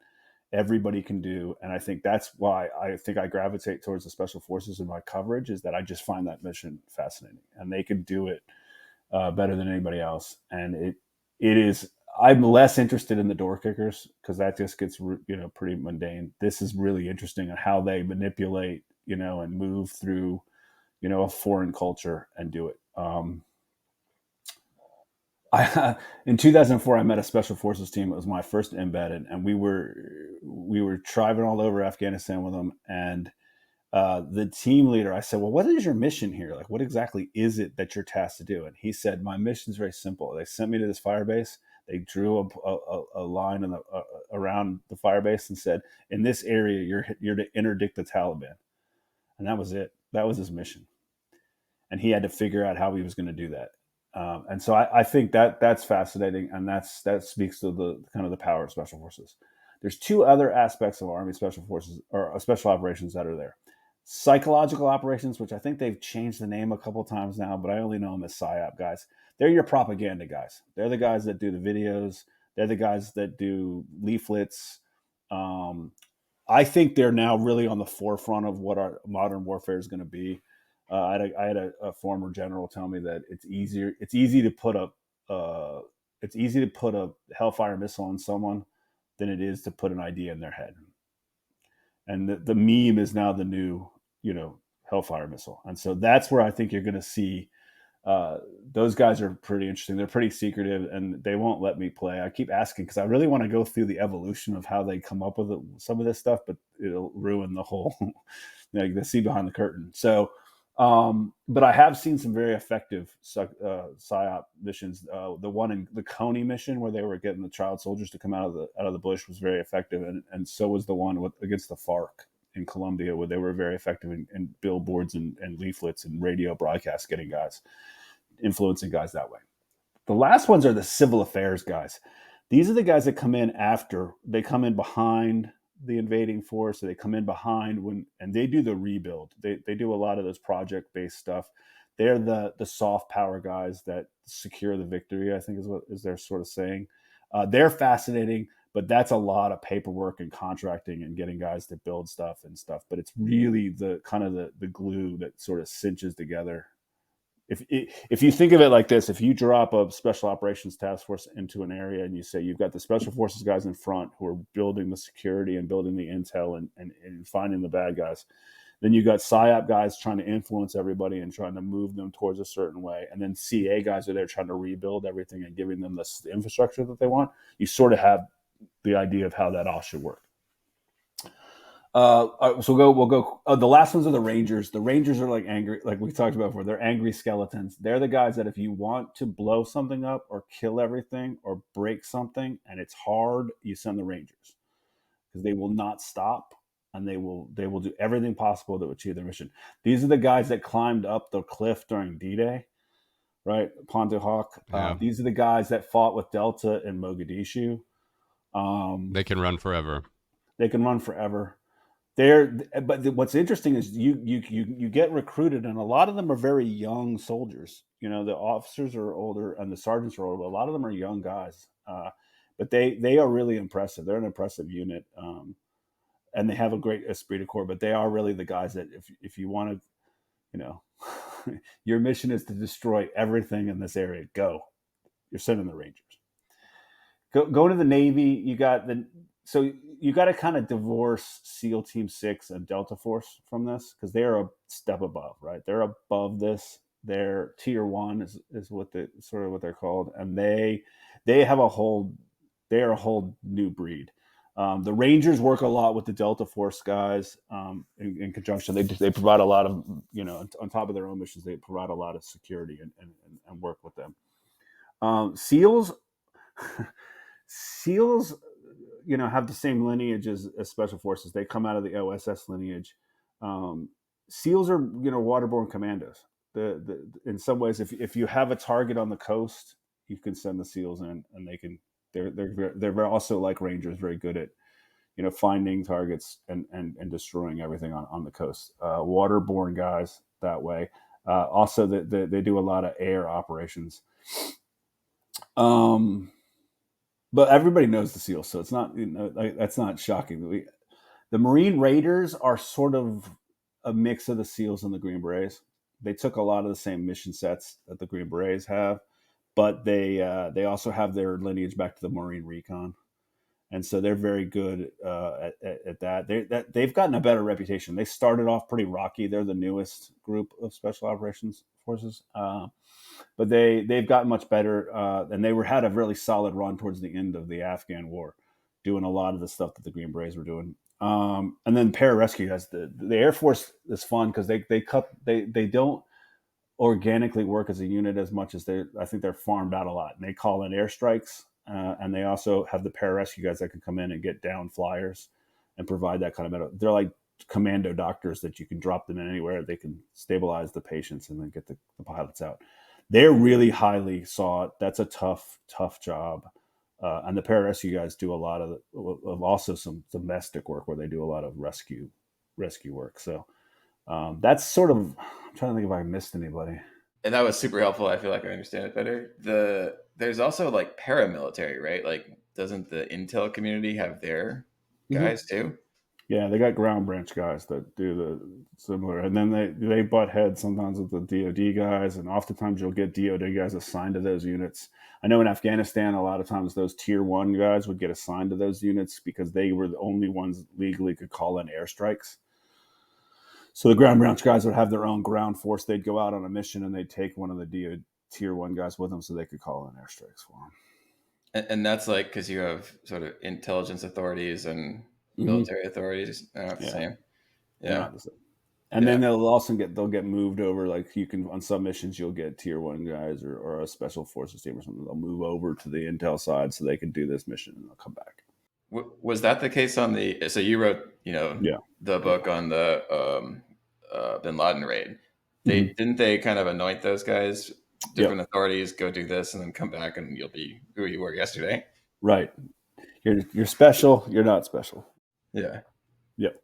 C: everybody can do, and I think that's why I think I gravitate towards the special forces in my coverage, is that I just find that mission fascinating, and they can do it better than anybody else. And it is. I'm less interested in the door kickers because that just gets pretty mundane. This is really interesting on how they manipulate and move through a foreign culture and do it. In 2004, I met a special forces team. It was my first embedded, and we were driving all over Afghanistan with them. And the team leader, I said, well, what is your mission here? Like, what exactly is it that you're tasked to do? And he said, my mission is very simple. They sent me to this fire base. They drew a line around the fire base and said, in this area, you're to interdict the Taliban. And that was it. That was his mission. And he had to figure out how he was going to do that. And so I think that's fascinating, and that speaks to the kind of the power of special forces. There's two other aspects of Army special forces or special operations that are there. Psychological operations, which I think they've changed the name a couple of times now, but I only know them as PSYOP guys. They're your propaganda guys. They're the guys that do the videos. They're the guys that do leaflets. I think they're now really on the forefront of what our modern warfare is going to be. I had a former general tell me that it's easy to put a Hellfire missile on someone than it is to put an idea in their head. And the meme is now the new, Hellfire missile. And so that's where I think you're going to see those guys are pretty interesting. They're pretty secretive, and they won't let me play. I keep asking because I really want to go through the evolution of how they come up with some of this stuff, but it'll ruin the whole, the see behind the curtain. So, but I have seen some very effective PSYOP missions. The one in the Coney mission where they were getting the child soldiers to come out of the bush was very effective, and so was the one against the FARC in Colombia, where they were very effective in billboards and leaflets and radio broadcasts, influencing guys that way. The last ones are the civil affairs guys. These are the guys that come in after. They come in behind the invading force, so they come in behind and they do the rebuild. They do a lot of this project-based stuff. They're the soft power guys that secure the victory, I think is they're sort of saying. They're fascinating, but that's a lot of paperwork and contracting and getting guys to build stuff. But it's really the kind of the glue that sort of cinches together. If you think of it like this, if you drop a special operations task force into an area and you say you've got the special forces guys in front who are building the security and building the intel and finding the bad guys, then you got PSYOP guys trying to influence everybody and trying to move them towards a certain way, and then CA guys are there trying to rebuild everything and giving them the infrastructure that they want. You sort of have the idea of how that all should work. So we'll go. The last ones are the Rangers. The Rangers are like angry, like we talked about before. They're angry skeletons. They're the guys that if you want to blow something up or kill everything or break something and it's hard, you send the Rangers because they will not stop and they will do everything possible to achieve their mission. These are the guys that climbed up the cliff during D-Day, right? Pontohawk.
A: Yeah.
C: These are the guys that fought with Delta in Mogadishu.
A: They can run forever.
C: But what's interesting is you get recruited, and a lot of them are very young soldiers. The officers are older and the sergeants are older, but a lot of them are young guys. But they are really impressive. They're an impressive unit, and they have a great esprit de corps. But they are really the guys that if you want to, your mission is to destroy everything in this area. You're sending the Rangers. Go to the Navy. So you got to kind of divorce SEAL Team 6 and Delta Force from this because they are a step above, right? They're above this. They're tier 1 is what they're called, and they are a whole new breed. The Rangers work a lot with the Delta Force guys in conjunction. They provide a lot of on top of their own missions. They provide a lot of security and work with them. SEALs. SEALs, have the same lineage as special forces. They come out of the OSS lineage. SEALs are, waterborne commandos. In some ways, if you have a target on the coast, you can send the SEALs in, and they're also like Rangers, very good at, finding targets and destroying everything on the coast. Waterborne guys that way. Also, they do a lot of air operations. But everybody knows the SEALs, so it's not, that's not shocking. The Marine Raiders are sort of a mix of the SEALs and the Green Berets. They took a lot of the same mission sets that the Green Berets have, but they also have their lineage back to the Marine Recon, and so they're very good at that. They've gotten a better reputation. They started off pretty rocky. They're the newest group of special operations forces. But they've gotten much better, and they had a really solid run towards the end of the Afghan war, doing a lot of the stuff that the Green Berets were doing. And then pararescue guys. The Air Force is fun because they don't organically work as a unit as much as I think they're farmed out a lot, and they call in airstrikes, and they also have the pararescue guys that can come in and get down flyers and provide that kind of medical. They're like commando doctors that you can drop them in anywhere. They can stabilize the patients and then get the pilots out. they're really highly sought. That's a tough job. And the pararescue guys do a lot of also some domestic work where they do a lot of rescue work. So that's sort of, I'm trying to think if I missed anybody.
B: And that was super helpful. I feel like I understand it better. There's also like paramilitary, right? Like, doesn't the intel community have their guys too?
C: Yeah, they got ground branch guys that do the similar, and then they butt heads sometimes with the DoD guys, and oftentimes you'll get DoD guys assigned to those units. I know in Afghanistan, a lot of times those tier 1 guys would get assigned to those units because they were the only ones legally could call in airstrikes. So the ground branch guys would have their own ground force. They'd go out on a mission and they'd take one of the DoD tier 1 guys with them so they could call in airstrikes for them.
B: And that's like because you have sort of intelligence authorities and military authorities. They're not the same.
C: They're
B: Yeah.
C: not the same. And then they'll get moved over. Like you can, on some missions, you'll get tier 1 guys or a special forces team or something. They'll move over to the intel side so they can do this mission and they'll come back.
B: Was that the case on the? So you wrote, the book on the Bin Laden raid. Didn't they kind of anoint those guys? Different authorities go do this and then come back and you'll be who you were yesterday.
C: Right. You're special. You're not special.
B: Yeah.
C: Yep.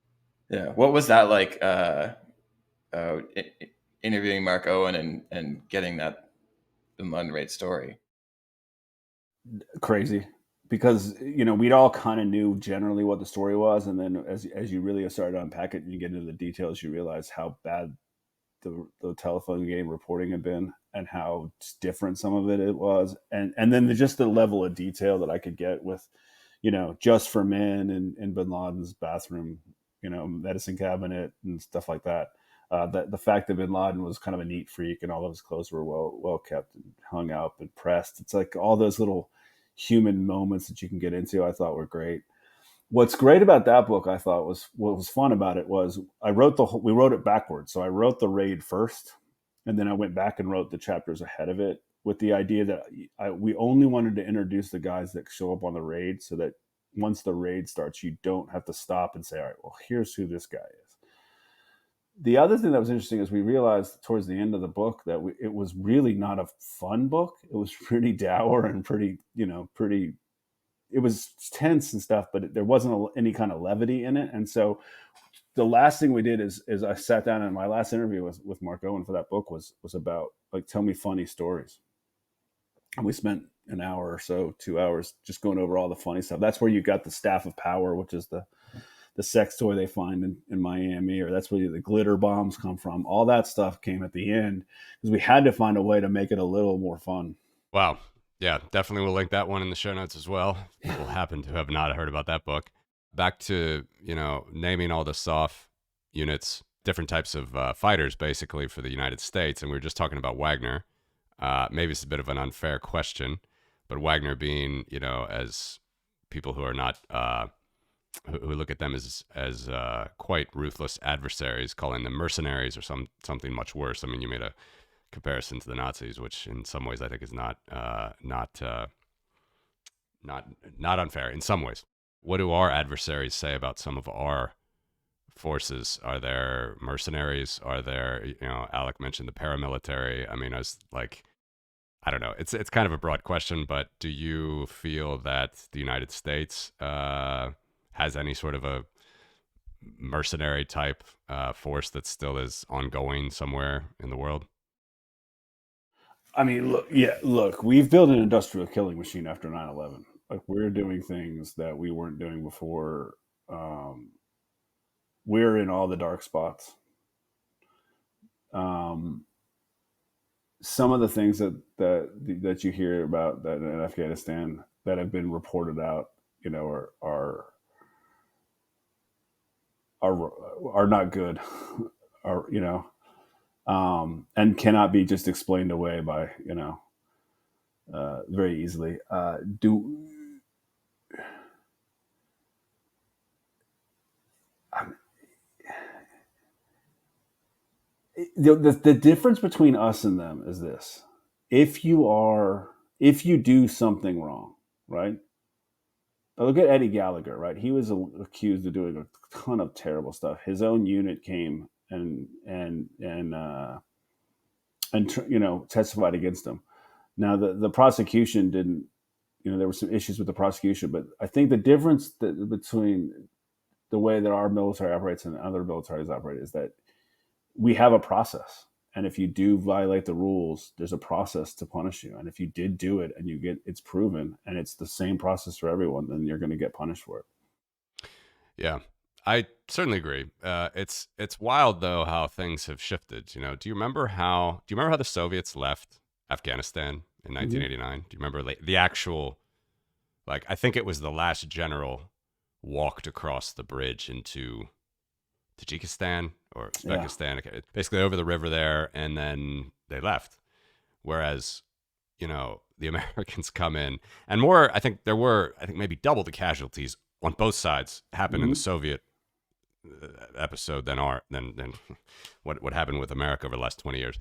B: Yeah. What was that like? Interviewing Mark Owen and getting that Bin Laden raid story.
C: Crazy, because we'd all kind of knew generally what the story was, and then as you really started to unpack it and you get into the details, you realize how bad the telephone game reporting had been and how different some of it was, and then just the level of detail that I could get with just for men in Bin Laden's bathroom, medicine cabinet and stuff like that. The fact that Bin Laden was kind of a neat freak and all of his clothes were well kept and hung up and pressed. It's like all those little human moments that you can get into, I thought were great. What's great about that book, I thought, was what was fun about it was we wrote it backwards. So I wrote the raid first, and then I went back and wrote the chapters ahead of it with the idea that we only wanted to introduce the guys that show up on the raid so that once the raid starts, you don't have to stop and say, all right, well, here's who this guy is. The other thing that was interesting is we realized towards the end of the book that it was really not a fun book. It was pretty dour and pretty, it was tense and stuff, but there wasn't any kind of levity in it. And so the last thing we did is I sat down, and my last interview with Mark Owen for that book was about like, tell me funny stories. And we spent an hour or so, 2 hours, just going over all the funny stuff. That's where you got the Staff of Power, which is the sex toy they find in Miami, or that's where the glitter bombs come from. All that stuff came at the end because we had to find a way to make it a little more fun.
A: Wow. Yeah, definitely we'll link that one in the show notes as well. People happen to have not heard about that book. Back to, naming all the SOF units, different types of fighters, basically, for the United States. And we were just talking about Wagner. Maybe it's a bit of an unfair question, but Wagner being, as people who are not... who look at them as quite ruthless adversaries, calling them mercenaries or something much worse. I mean, you made a comparison to the Nazis, which in some ways I think is not unfair in some ways. What do our adversaries say about some of our forces? Are there mercenaries? Are there, Alec mentioned the paramilitary. I mean, I don't know. It's kind of a broad question, but do you feel that the United States has any sort of a mercenary type force that still is ongoing somewhere in the world?
C: I mean, look, we've built an industrial killing machine after 9/11. Like, we're doing things that we weren't doing before. We're in all the dark spots. Some of the things that you hear about that in Afghanistan that have been reported out, are not good, and cannot be just explained away by very easily. The difference between us and them is this: if you do something wrong, right? Look at Eddie Gallagher, right? He was accused of doing a ton of terrible stuff. His own unit came and and testified against him. Now the prosecution didn't. There were some issues with the prosecution, but I think the difference between the way that our military operates and other militaries operate is that we have a process. And if you do violate the rules, there's a process to punish you. And if you did do it and it's proven and it's the same process for everyone, then you're going to get punished for it.
A: Yeah, I certainly agree. It's wild though how things have shifted. Do you remember how the Soviets left Afghanistan in 1989? Do you remember the actual, I think it was the last general walked across the bridge into Tajikistan or Uzbekistan, basically over the river there, and then they left. Whereas, the Americans come in, and more, I think maybe double the casualties on both sides happened in the Soviet episode than what happened with America over the last 20 years.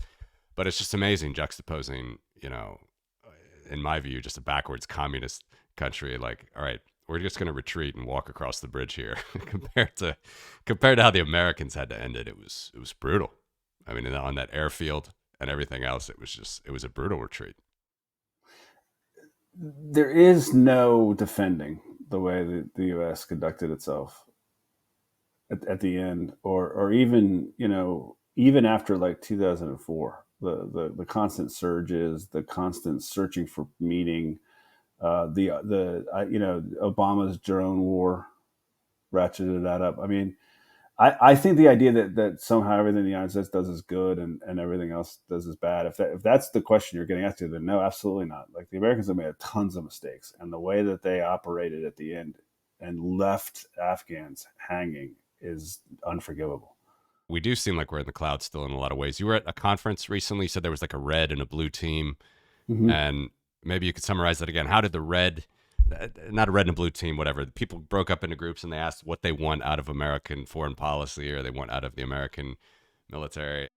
A: But it's just amazing juxtaposing, in my view, just a backwards communist country. Like, all right, we're just going to retreat and walk across the bridge here compared to how the Americans had to end it. It was brutal. I mean, on that airfield and everything else, it was a brutal retreat.
C: There is no defending the way the U.S. conducted itself at the end, or even even after 2004, the constant surges, the constant searching for meaning, Obama's drone war ratcheted that up. I mean, I think the idea that somehow everything the United States does is good and everything else does is bad. If that's the question you're getting asked, then no, absolutely not. The Americans have made tons of mistakes, and the way that they operated at the end and left Afghans hanging is unforgivable.
A: We do seem like we're in the clouds still in a lot of ways. You were at a conference recently. You said there was a red and a blue team, and maybe you could summarize that again. How did the red, not a red and a blue team, whatever, the people broke up into groups and they asked what they want out of American foreign policy or they want out of the American military?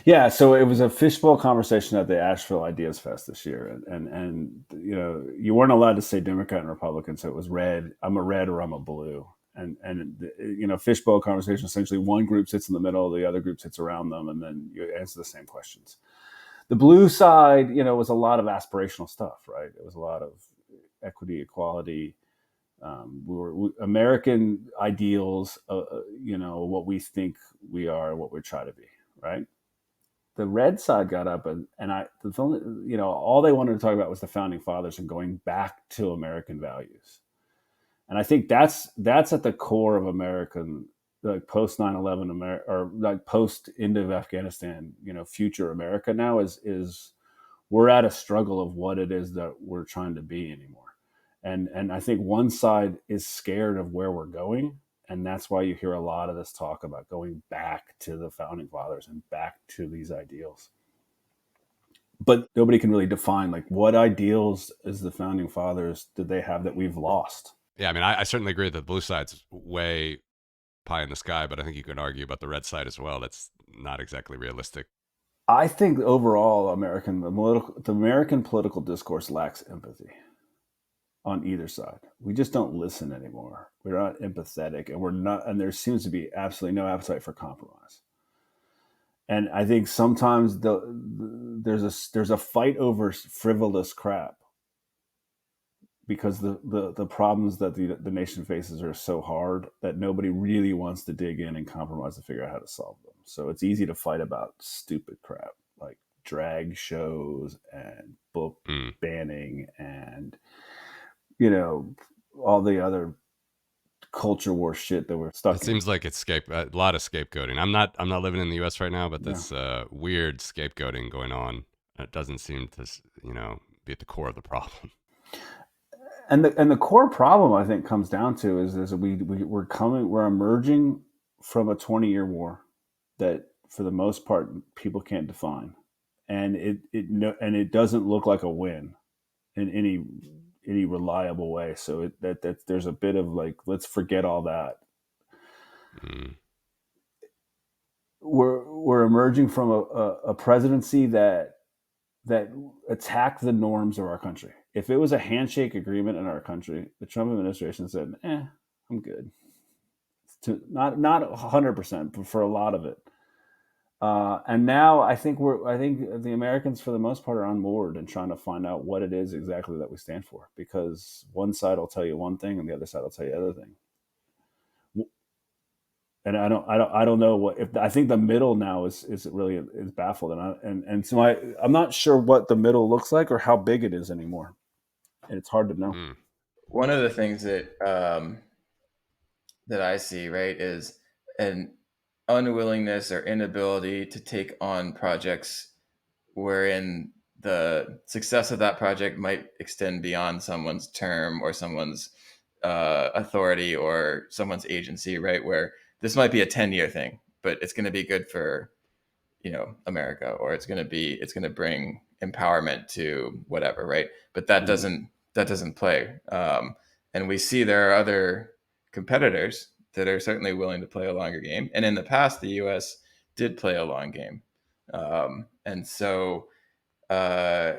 C: Yeah, so it was a fishbowl conversation at the Asheville Ideas Fest this year, and you weren't allowed to say Democrat and Republican, so it was red. I'm a red or I'm a blue, and fishbowl conversation. Essentially, one group sits in the middle, the other group sits around them, and then you answer the same questions. The blue side, was a lot of aspirational stuff, right? It was a lot of equity, equality. American ideals, what we think we are, what we try to be, right? The red side got up and all they wanted to talk about was the founding fathers and going back to American values. And I think that's at the core of American, post 9/11 America, or post end of Afghanistan, future America now is we're at a struggle of what it is that we're trying to be anymore. And I think one side is scared of where we're going. And that's why you hear a lot of this talk about going back to the founding fathers and back to these ideals. But nobody can really define what ideals is the founding fathers did they have that we've lost?
A: Yeah, I mean, I certainly agree that the blue side's way pie in the sky, but I think you can argue about the red side as well. That's not exactly realistic.
C: I think overall, the American political discourse lacks empathy on either side. We just don't listen anymore. We're not empathetic, and there seems to be absolutely no appetite for compromise. And I think sometimes there's a fight over frivolous crap because the problems that the nation faces are so hard that nobody really wants to dig in and compromise to figure out how to solve them. So it's easy to fight about stupid crap like drag shows and book banning and all the other culture war shit that we're stuck in.
A: It seems like it's a lot of scapegoating. I'm not living in the U.S. right now, but this weird scapegoating going on. It doesn't seem to be at the core of the problem.
C: And the core problem, I think, comes down to is we're emerging from a 20-year war that for the most part people can't define, and it doesn't look like a win in any reliable way. So that there's a bit of let's forget all that. We're emerging from a presidency that attacked the norms of our country. If it was a handshake agreement in our country, the Trump administration said, I'm good. Not 100%, but for a lot of it. And now I think the Americans for the most part are on board and trying to find out what it is exactly that we stand for, because one side will tell you one thing and the other side will tell you the other thing. And I don't know what, if I think the middle now is really is baffled, and so I'm not sure what the middle looks like or how big it is anymore, and it's hard to know.
B: One of the things that I see, right, is an unwillingness or inability to take on projects wherein the success of that project might extend beyond someone's term or someone's authority or someone's agency, right? Where this might be a 10-year thing, but it's going to be good for, America, or it's going to bring empowerment to whatever, right? But that doesn't play. And we see there are other competitors that are certainly willing to play a longer game. And in the past, the U.S. did play a long game. And so I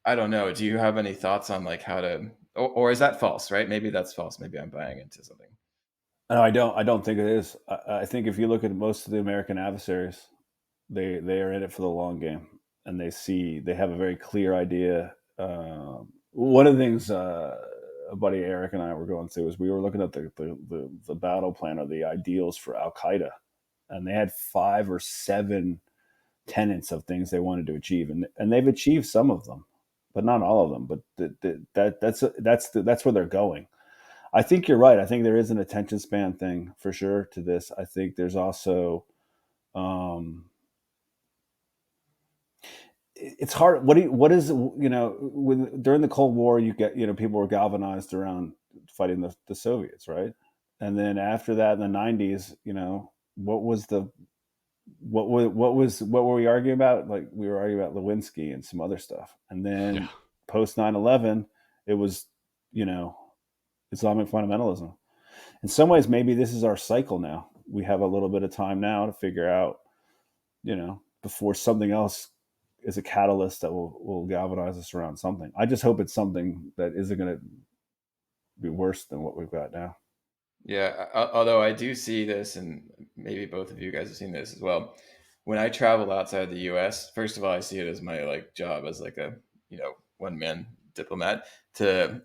B: don't know. Do you have any thoughts on like how to, or is that false, right? Maybe that's false. Maybe I'm buying into something.
C: No, I don't think it is. I think if you look at most of the American adversaries, they are in it for the long game, and they have a very clear idea. One of the things a buddy Eric and I were going through is we were looking at the battle plan or the ideals for Al Qaeda, and they had 5 or 7 tenets of things they wanted to achieve, and they've achieved some of them, but not all of them. But that's where they're going. I think you're right. I think there is an attention span thing for sure to this. I think there's also it's hard. What is during the Cold War, you get people were galvanized around fighting the Soviets, right? And then after that, in the '90s, what was the what were we arguing about? Like, we were arguing about Lewinsky and some other stuff. And then post 9/11, it was Islamic fundamentalism. In some ways, maybe this is our cycle now. We have a little bit of time now to figure out, before something else is a catalyst that will galvanize us around something. I just hope it's something that isn't going to be worse than what we've got now.
B: Yeah, although I do see this, and maybe both of you guys have seen this as well. When I travel outside the U.S., first of all, I see it as my job as a one man diplomat to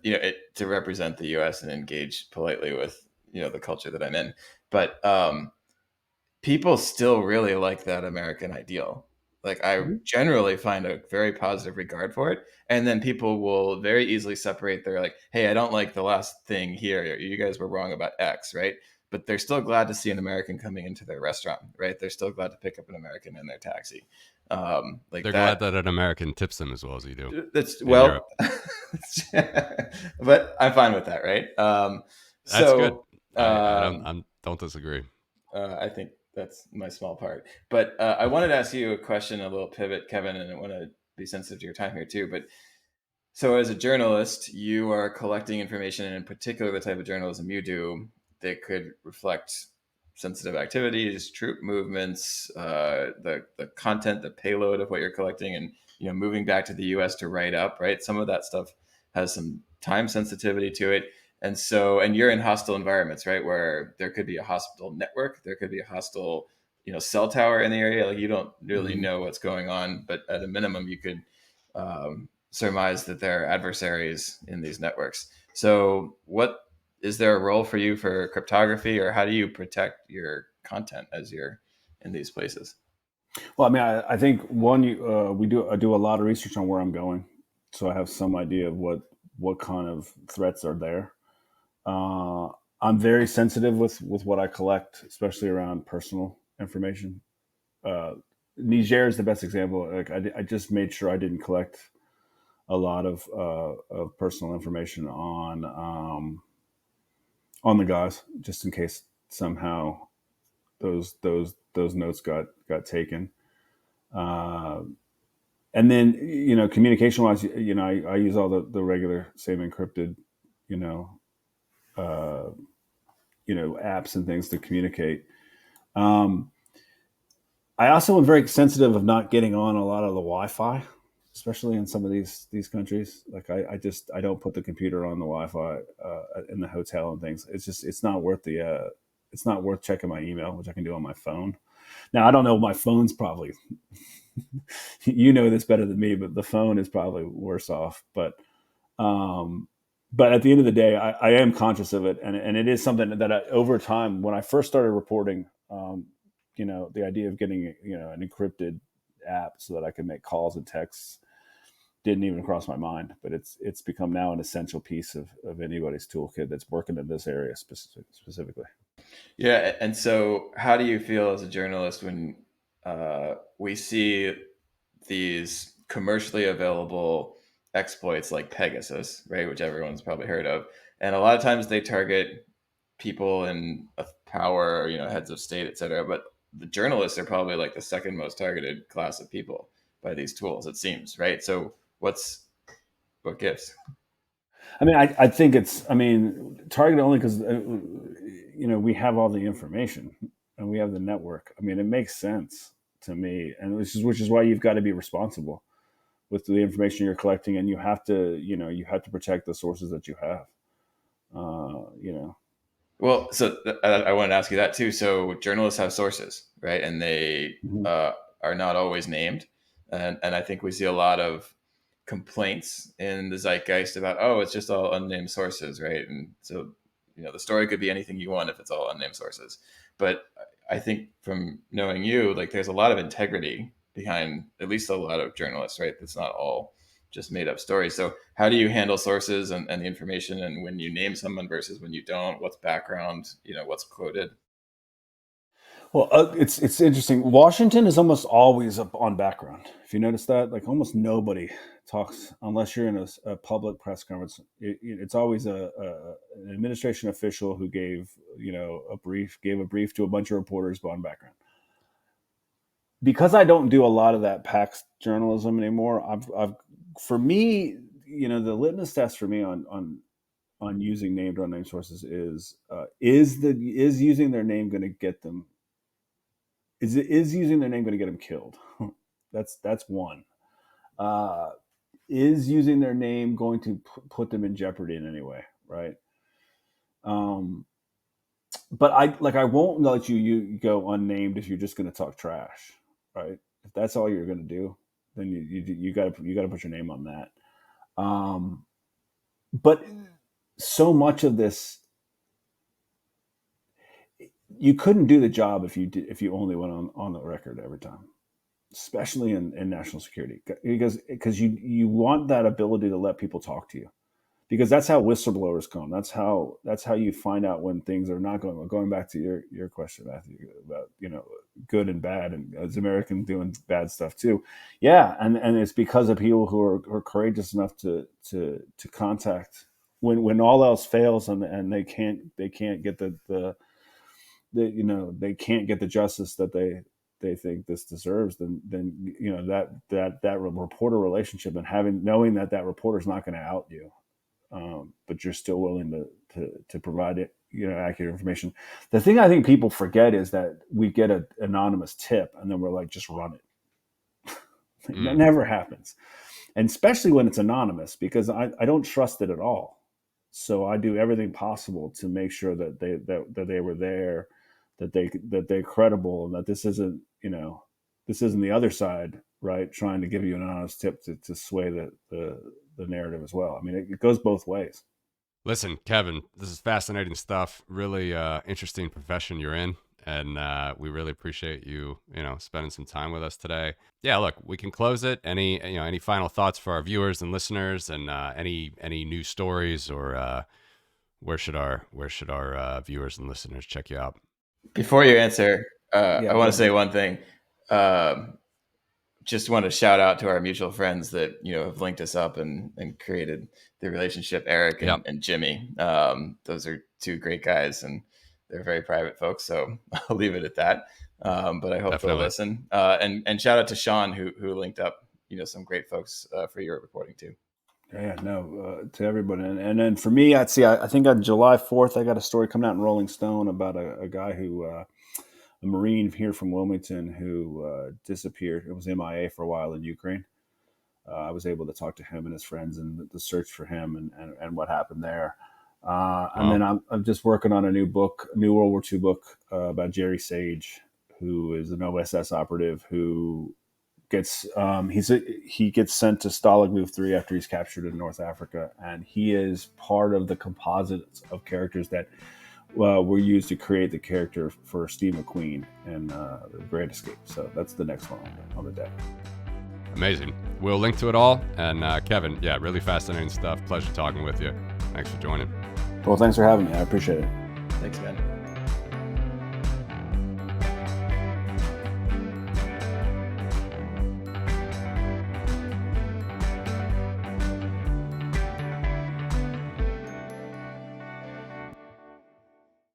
B: represent the U.S. and engage politely with the culture that I'm in. But people still really like that American ideal. Like, I generally find a very positive regard for it. And then people will very easily separate. They're like, hey, I don't like the last thing here. You guys were wrong about X, right? But they're still glad to see an American coming into their restaurant, right? They're still glad to pick up an American in their taxi.
A: They're glad that an American tips them as well as you do.
B: That's well, but I'm fine with that, right?
A: That's good. I don't disagree.
B: I think that's my small part. But I wanted to ask you a question, a little pivot, Kevin, and I want to be sensitive to your time here too. But so, as a journalist, you are collecting information, and in particular, the type of journalism you do that could reflect sensitive activities, troop movements, the content, the payload of what you're collecting, and moving back to the U.S. to write up. Right, some of that stuff has some time sensitivity to it. And you're in hostile environments, right? Where there could be a hostile network, there could be a hostile, cell tower in the area. Like, you don't really know what's going on, but at a minimum, you could surmise that there are adversaries in these networks. So, what is there a role for you for cryptography, or how do you protect your content as you're in these places?
C: Well, I mean, I think one, I do a lot of research on where I'm going, so I have some idea of what kind of threats are there. I'm very sensitive with what I collect, especially around personal information. Niger is the best example. Like, I just made sure I didn't collect a lot of personal information on the guys, just in case somehow those notes got taken. And then, communication wise, I use all the regular same encrypted, apps and things to communicate. I also am very sensitive of not getting on a lot of the Wi-Fi, especially in some of these countries. Like, I don't put the computer on the Wi-Fi in the hotel and things. It's not worth checking my email, which I can do on my phone. Now I don't know. My phone's probably, you know this better than me, but the phone is probably worse off. Um, but at the end of the day, I am conscious of it, and it is something that over time, when I first started reporting, the idea of getting an encrypted app so that I can make calls and texts didn't even cross my mind. But it's become now an essential piece of anybody's toolkit that's working in this area specifically.
B: Yeah, and so how do you feel as a journalist when we see these commercially available exploits like Pegasus, right, which everyone's probably heard of, and a lot of times they target people in power, heads of state, et cetera. But the journalists are probably like the second most targeted class of people by these tools, it seems, right? So what gives?
C: I mean, I think targeted only because we have all the information and we have the network. I mean, it makes sense to me, and which is why you've got to be responsible with the information you're collecting, and you have to protect the sources that you have.
B: Well, so I wanted to ask you that too. So journalists have sources, right? And they
C: Mhm.
B: are not always named. And I think we see a lot of complaints in the zeitgeist about, oh, it's just all unnamed sources, right? And so, the story could be anything you want if it's all unnamed sources. But I think from knowing you, like there's a lot of integrity behind at least a lot of journalists, right? That's not all just made up stories. So how do you handle sources and the information, and when you name someone versus when you don't? What's background? What's quoted?
C: Well, it's interesting. Washington is almost always up on background. If you notice that, like almost nobody talks unless you're in a public press conference. It's always an administration official who gave gave a brief to a bunch of reporters, but on background. Because I don't do a lot of that PAX journalism anymore. I've for me, the litmus test for me on using named or unnamed sources is using their name going to get them is using their name going to get them killed? That's one. Uh, is using their name going to put them in jeopardy in any way? Right. Um, but I won't let you go unnamed if you're just going to talk trash. Right. If that's all you're going to do, then you got to put your name on that. But so much of this, you couldn't do the job if you only went on the record every time, especially in national security, because you want that ability to let people talk to you, because that's how whistleblowers come. That's how you find out when things are not going well. Going back to your question, Matthew, about good and bad, and as Americans doing bad stuff too. Yeah, and it's because of people who are courageous enough to contact when all else fails, and they can't get they can't get the justice that they think this deserves. Then that reporter relationship, and knowing that reporter is not going to out you, but you're still willing to provide it, accurate information. The thing I think people forget is that we get an anonymous tip and then we're like, just run it. That never happens, and especially when it's anonymous, because I don't trust it at all. So I do everything possible to make sure that they were there, that they're credible, and that this isn't the other side, right, trying to give you an honest tip to sway the narrative as well. I mean, it goes both ways.
A: Listen, Kevin, this is fascinating stuff. Really interesting profession you're in, and we really appreciate you, spending some time with us today. Yeah, look, we can close it. Any final thoughts for our viewers and listeners, and any news stories, or where should our viewers and listeners check you out?
B: Before you answer, I
C: Yeah,
B: want
C: go
B: to say
C: ahead.
B: one thing. Um, just want to shout out to our mutual friends that have linked us up and created the relationship, Eric
A: Yep.
B: and Jimmy. Those are two great guys, and they're very private folks, so I'll leave it at that. But I hope they'll
A: Definitely.
B: listen. And shout out to Sean who linked up some great folks for your reporting too.
C: Yeah, no, to everybody. And then for me, I think on July 4th, I got a story coming out in Rolling Stone about a guy who, a Marine here from Wilmington, who disappeared. It was MIA for a while in Ukraine. I was able to talk to him and his friends and the search for him and what happened there. And
A: Wow.
C: then I'm just working on a new book, new World War II book about Jerry Sage, who is an OSS operative who gets he gets sent to Stalag Luft 3 after he's captured in North Africa, and he is part of the composites of characters that were used to create the character for Steve McQueen in The Great Escape. So that's the next one on the deck.
A: Amazing. We'll link to it all. And Kevin, yeah, really fascinating stuff. Pleasure talking with you. Thanks for joining.
C: Well, thanks for having me. I appreciate it.
B: Thanks, man.